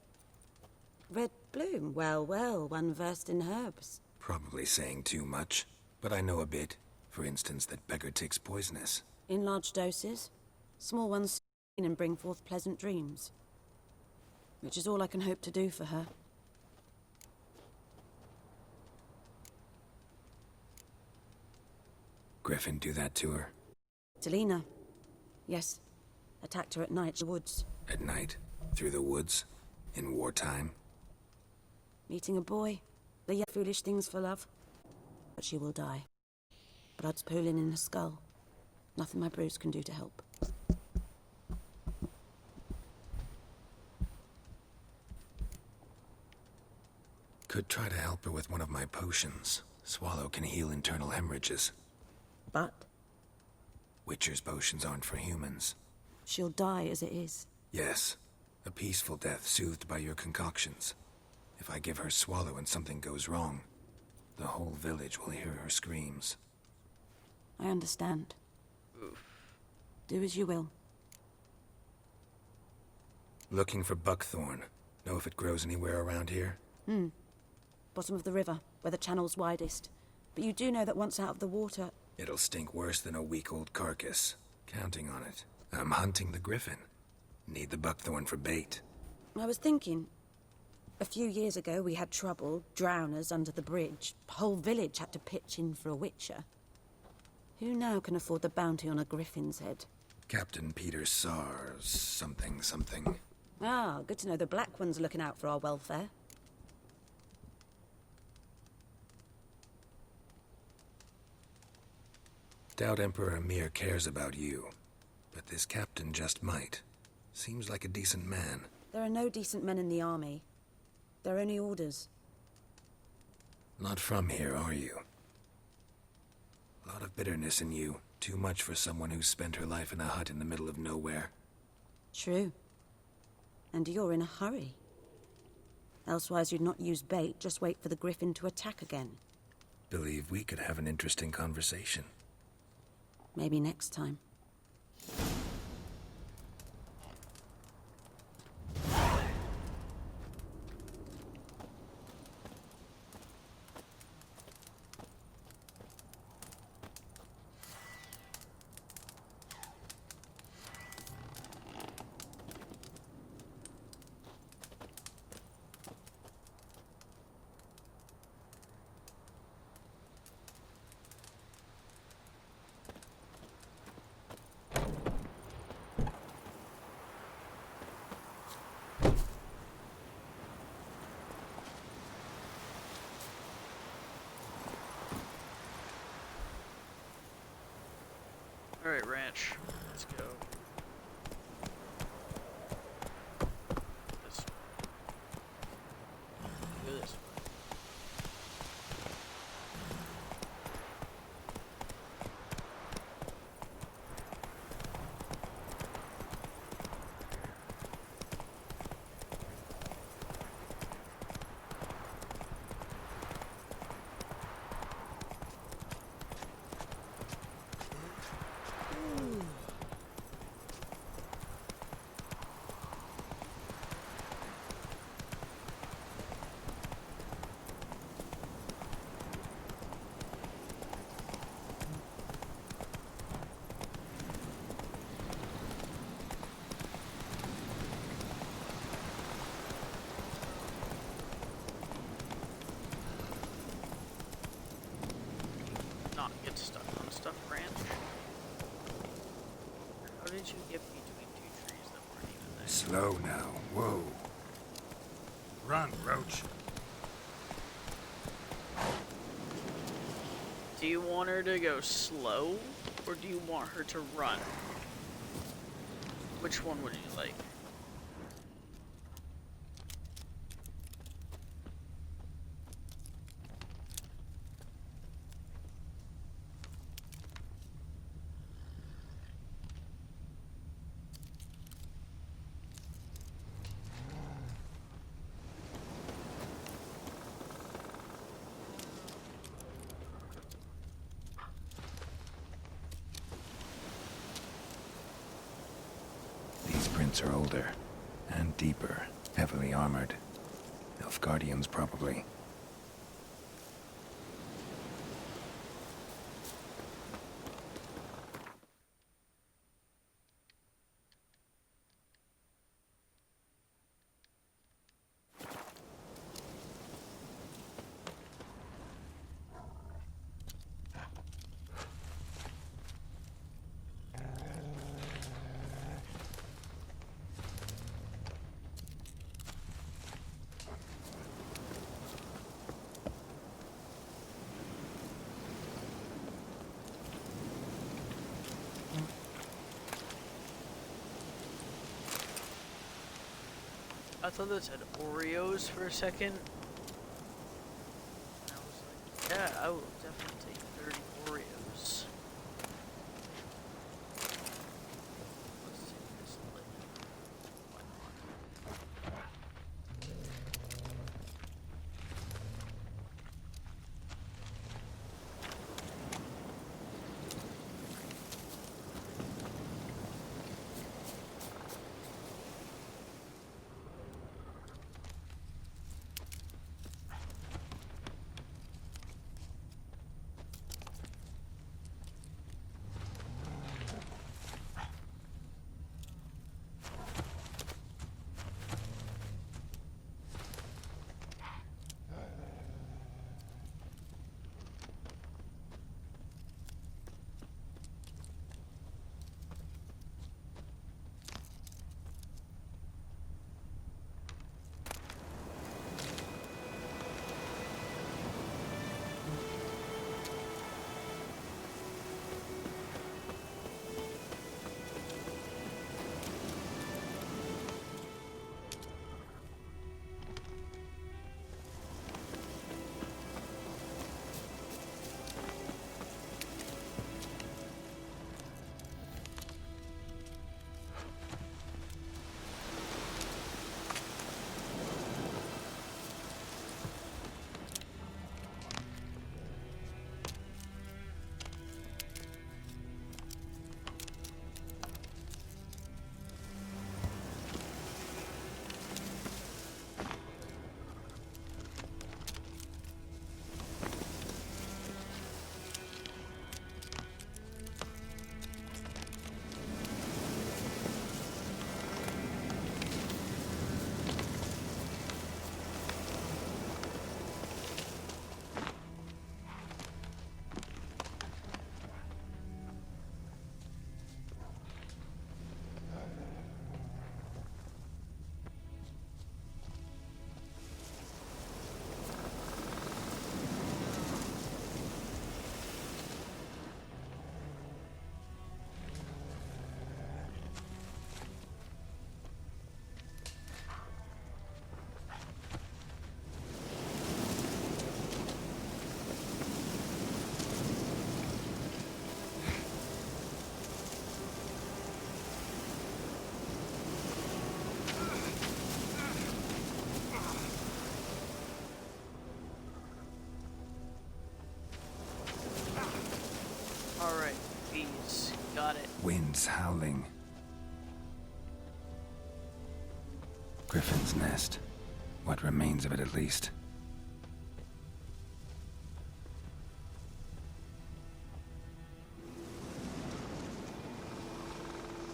[SPEAKER 19] red bloom. Well, well, one versed in herbs.
[SPEAKER 3] Probably saying too much, but I know a bit. For instance, that beggar tick's poisonous.
[SPEAKER 19] In large doses. Small ones and bring forth pleasant dreams. Which is all I can hope to do for her.
[SPEAKER 3] Griffin do that to her?
[SPEAKER 19] Delina. Yes. Attacked her at night in the woods.
[SPEAKER 3] At night? Through the woods? In wartime?
[SPEAKER 19] Meeting a boy. The yet foolish things for love. But she will die. Blood's pooling in her skull. Nothing my brews can do to help.
[SPEAKER 3] Could try to help her with one of my potions. Swallow can heal internal hemorrhages.
[SPEAKER 19] But?
[SPEAKER 3] Witcher's potions aren't for humans.
[SPEAKER 19] She'll die as it is.
[SPEAKER 3] Yes. A peaceful death soothed by your concoctions. If I give her Swallow and something goes wrong, the whole village will hear her screams.
[SPEAKER 19] I understand.
[SPEAKER 2] Oof.
[SPEAKER 19] Do as you will.
[SPEAKER 3] Looking for buckthorn. Know if it grows anywhere around here?
[SPEAKER 19] Bottom of the river, where the channel's widest. But you do know that once out of the water...
[SPEAKER 3] It'll stink worse than a week-old carcass. Counting on it. I'm hunting the griffin. Need the buckthorn for bait.
[SPEAKER 19] I was thinking... A few years ago we had trouble, drowners under the bridge. Whole village had to pitch in for a witcher. Who now can afford the bounty on a griffin's head?
[SPEAKER 3] Captain Peter Sars, something.
[SPEAKER 19] Ah, good to know the Black One's looking out for our welfare.
[SPEAKER 3] Doubt Emperor Emir cares about you, but this captain just might. Seems like a decent man.
[SPEAKER 19] There are no decent men in the army. They're only orders.
[SPEAKER 3] Not from here, are you? A lot of bitterness in you. Too much for someone who spent her life in a hut in the middle of nowhere.
[SPEAKER 19] True. And you're in a hurry. Elsewise you'd not use bait, just wait for the griffin to attack again.
[SPEAKER 3] Believe we could have an interesting conversation.
[SPEAKER 19] Maybe next time.
[SPEAKER 2] Alright, Ranch. Let's go. This way. Go this way. not get stuck on Stuff Ranch? How did you get between two trees that weren't even there?
[SPEAKER 3] Slow now. Whoa. Run, Roach.
[SPEAKER 2] Do you want her to go slow, or do you want her to run? Which one would you like?
[SPEAKER 3] These prints are older and deeper, heavily armored. Nilfgaardians, probably.
[SPEAKER 2] I thought that said Oreos for a second. And I was like, yeah, I will definitely take 30 Oreos. Let's take this lid. Why not? Alright, bees. Got it.
[SPEAKER 3] Winds howling. Griffin's nest. What remains of it, at least.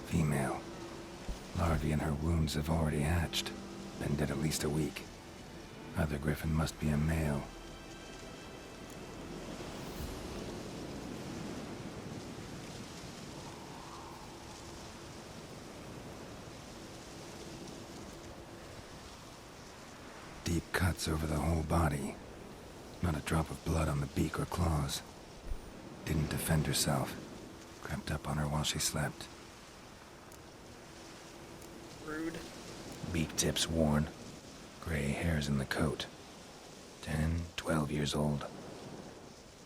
[SPEAKER 3] Female. Larvae in her wounds have already hatched. Been dead at least a week. Other griffin must be a male. Deep cuts over the whole body. Not a drop of blood on the beak or claws. Didn't defend herself. Crept up on her while she slept.
[SPEAKER 2] Rude.
[SPEAKER 3] Beak tips worn. Gray hairs in the coat. 10, 12 years old.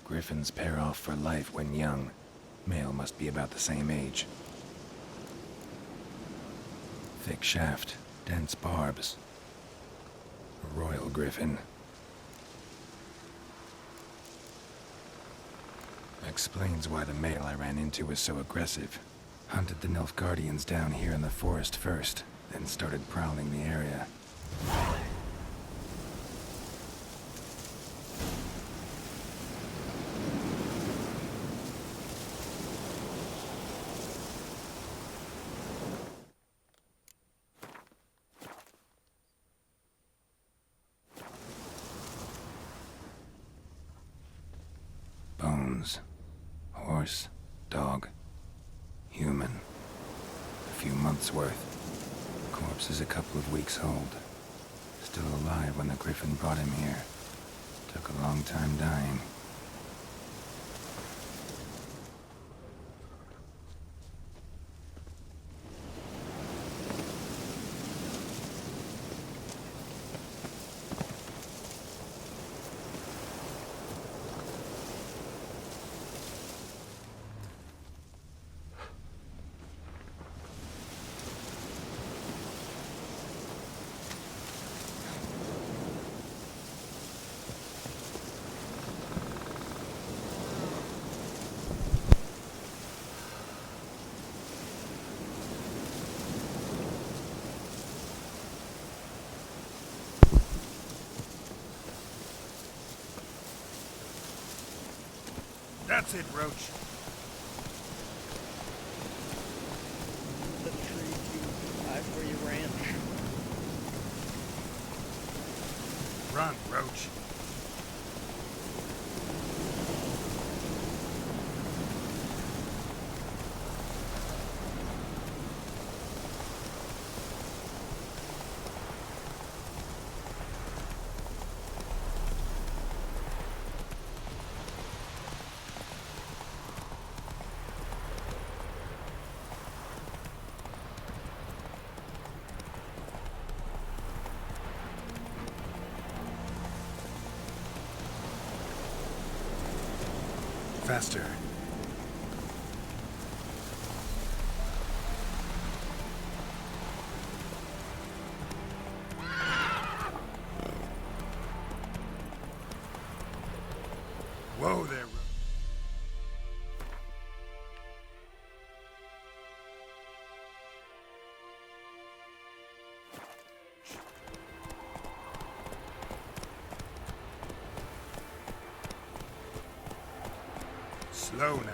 [SPEAKER 3] Griffins pair off for life when young. Male must be about the same age. Thick shaft, dense barbs. A royal griffin. Explains why the male I ran into was so aggressive. Hunted the Nilfgaardians down here in the forest first, then started prowling the area. Bones. Horse, dog, human. A few months' worth. Corpse is a couple of weeks old. Still alive when the griffin brought him here. Took a long time dying.
[SPEAKER 7] That's it, Roach.
[SPEAKER 2] The tree to Ivory Ranch.
[SPEAKER 7] Run, Roach.
[SPEAKER 3] Faster.
[SPEAKER 7] Whoa there, Roach. Slow now.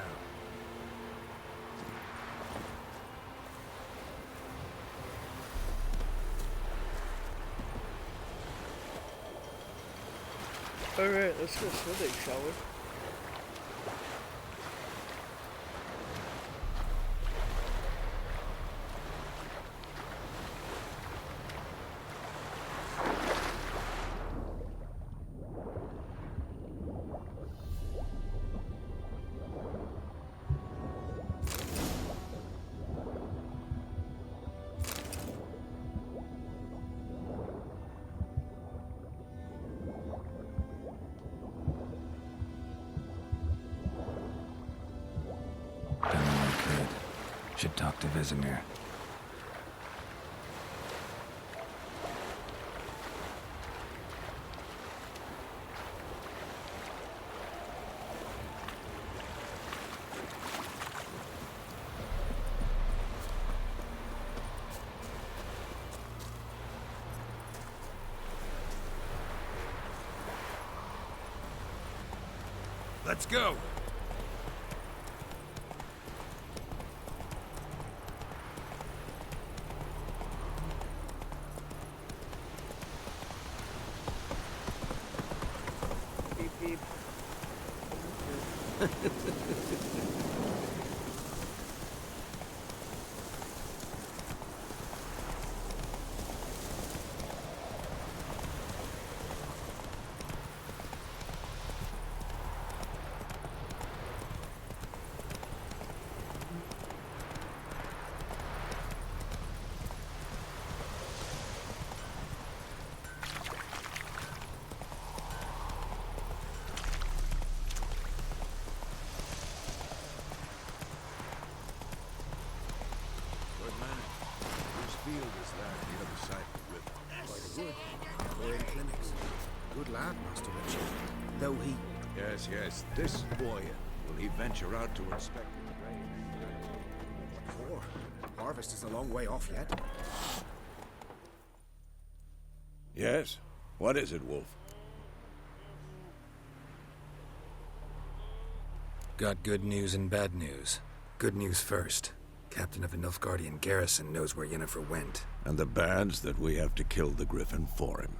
[SPEAKER 2] Alright, let's go swimming, shall we?
[SPEAKER 3] Should talk to Vesemir.
[SPEAKER 7] Let's go.
[SPEAKER 2] Beep.
[SPEAKER 13] though he...
[SPEAKER 5] Yes, yes, this boy. Will he venture out to inspect his grave?
[SPEAKER 13] Sure. Harvest is a long way off yet.
[SPEAKER 5] Yes? What is it, Wolf?
[SPEAKER 3] Got good news and bad news. Good news first. Captain of the Nilfgaardian garrison knows where Yennefer went.
[SPEAKER 5] And the bad's that we have to kill the Griffin for him.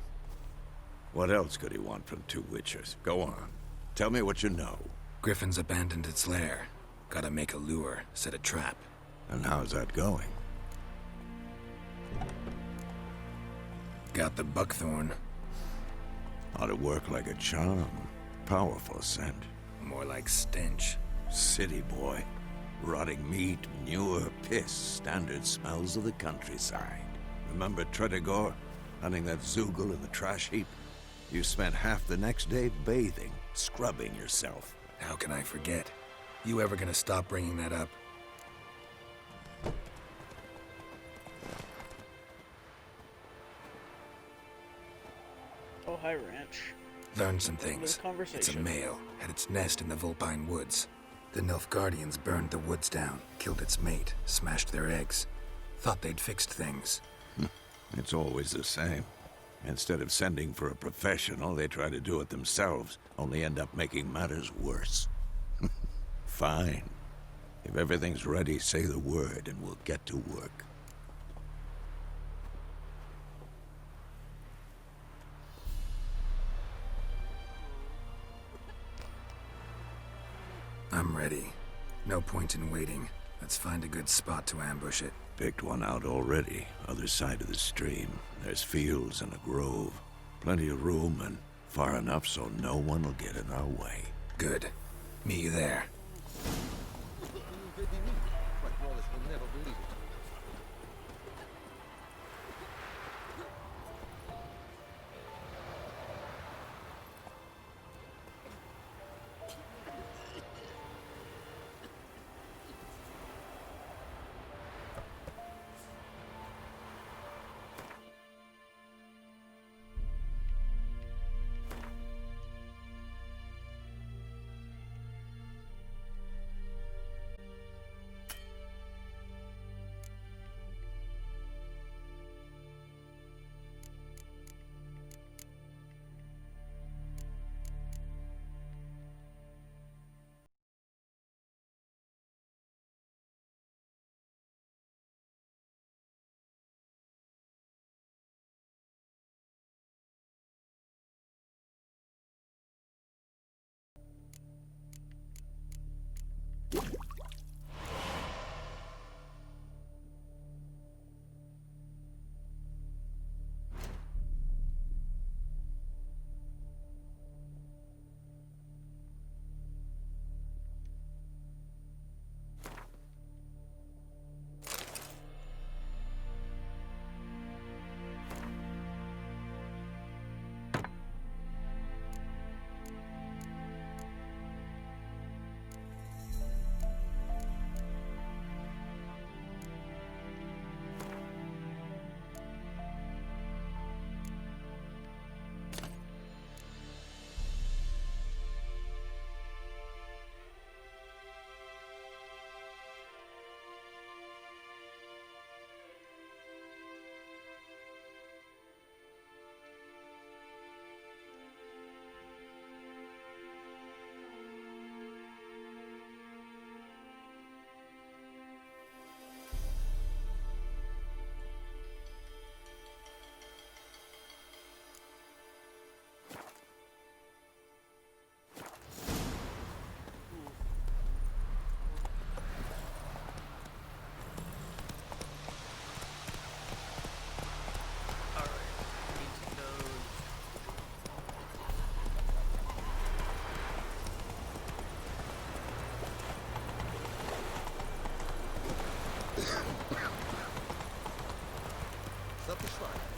[SPEAKER 5] What else could he want from two Witchers? Go on. Tell me what you know.
[SPEAKER 3] Griffin's abandoned its lair. Gotta make a lure, set a trap.
[SPEAKER 5] And how's that going?
[SPEAKER 3] Got the buckthorn.
[SPEAKER 5] Ought to work like a charm. Powerful scent.
[SPEAKER 3] More like stench.
[SPEAKER 5] City boy. Rotting meat, manure, piss. Standard smells of the countryside. Remember Tretogor? Hunting that Zoogle in the trash heap? You spent half the next day bathing, scrubbing yourself.
[SPEAKER 3] How can I forget? You ever gonna stop bringing that up?
[SPEAKER 2] Oh, hi, Ranch.
[SPEAKER 3] Learned some things.
[SPEAKER 2] It's
[SPEAKER 3] It's a male. Had its nest in the Vulpine Woods. The Nilfgaardians burned the woods down, killed its mate, smashed their eggs. Thought they'd fixed things.
[SPEAKER 5] It's always the same. Instead of sending for a professional, they try to do it themselves, only end up making matters worse. Fine. If everything's ready, say the word and we'll get to work.
[SPEAKER 3] I'm ready. No point in waiting. Let's find a good spot to ambush it.
[SPEAKER 5] Picked one out already, other side of the stream. There's fields and a grove. Plenty of room and far enough so no one will get in our way.
[SPEAKER 3] Good. Meet you there.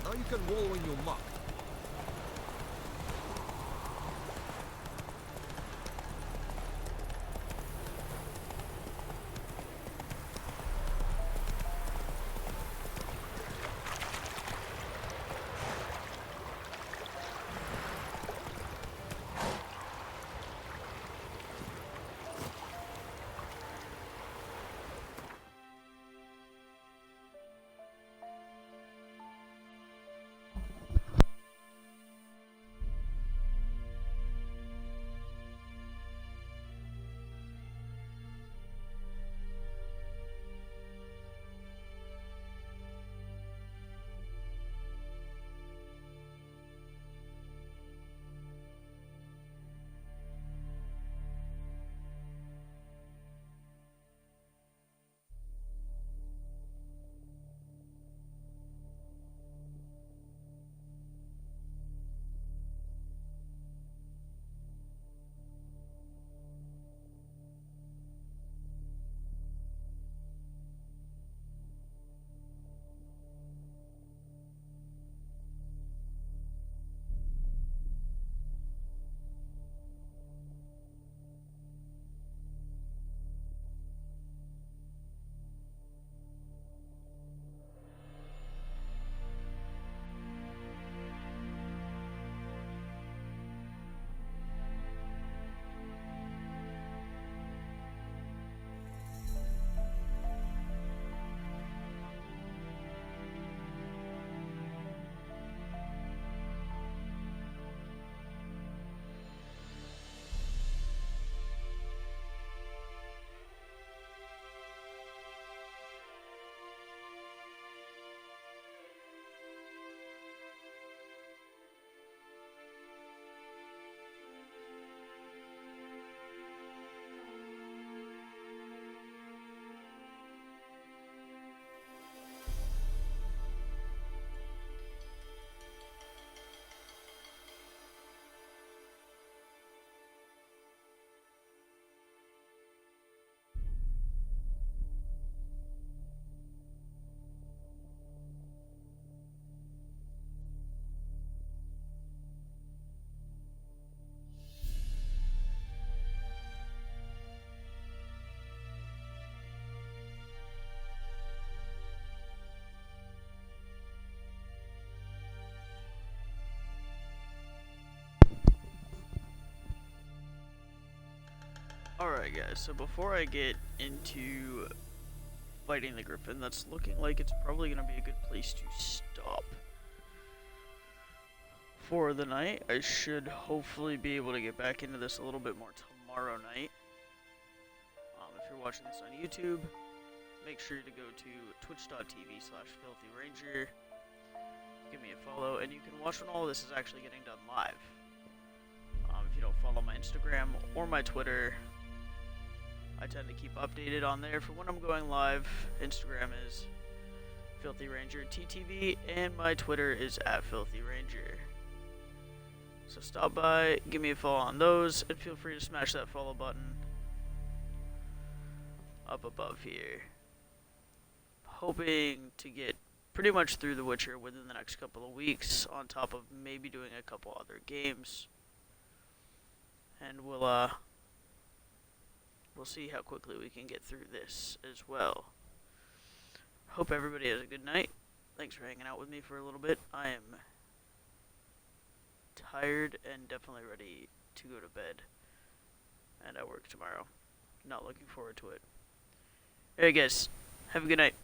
[SPEAKER 15] Now you can wallow in your muck.
[SPEAKER 2] Alright guys, so before I get into fighting the Griffin, that's looking like it's probably going to be a good place to stop for the night. I should hopefully be able to get back into this a little bit more tomorrow night. If you're watching this on YouTube, make sure to go to twitch.tv/filthyranger. Give me a follow, and you can watch when all this is actually getting done live. If you don't follow my Instagram or my Twitter, I tend to keep updated on there for when I'm going live. Instagram is FilthyRangerTTV, and my Twitter is @FilthyRanger. So stop by, give me a follow on those, and feel free to smash that follow button up above here. Hoping to get pretty much through The Witcher within the next couple of weeks, on top of maybe doing a couple other games. And we'll see how quickly we can get through this as well. Hope everybody has a good night. Thanks for hanging out with me for a little bit. I am tired and definitely ready to go to bed. And I work tomorrow. Not looking forward to it. Alright guys, have a good night.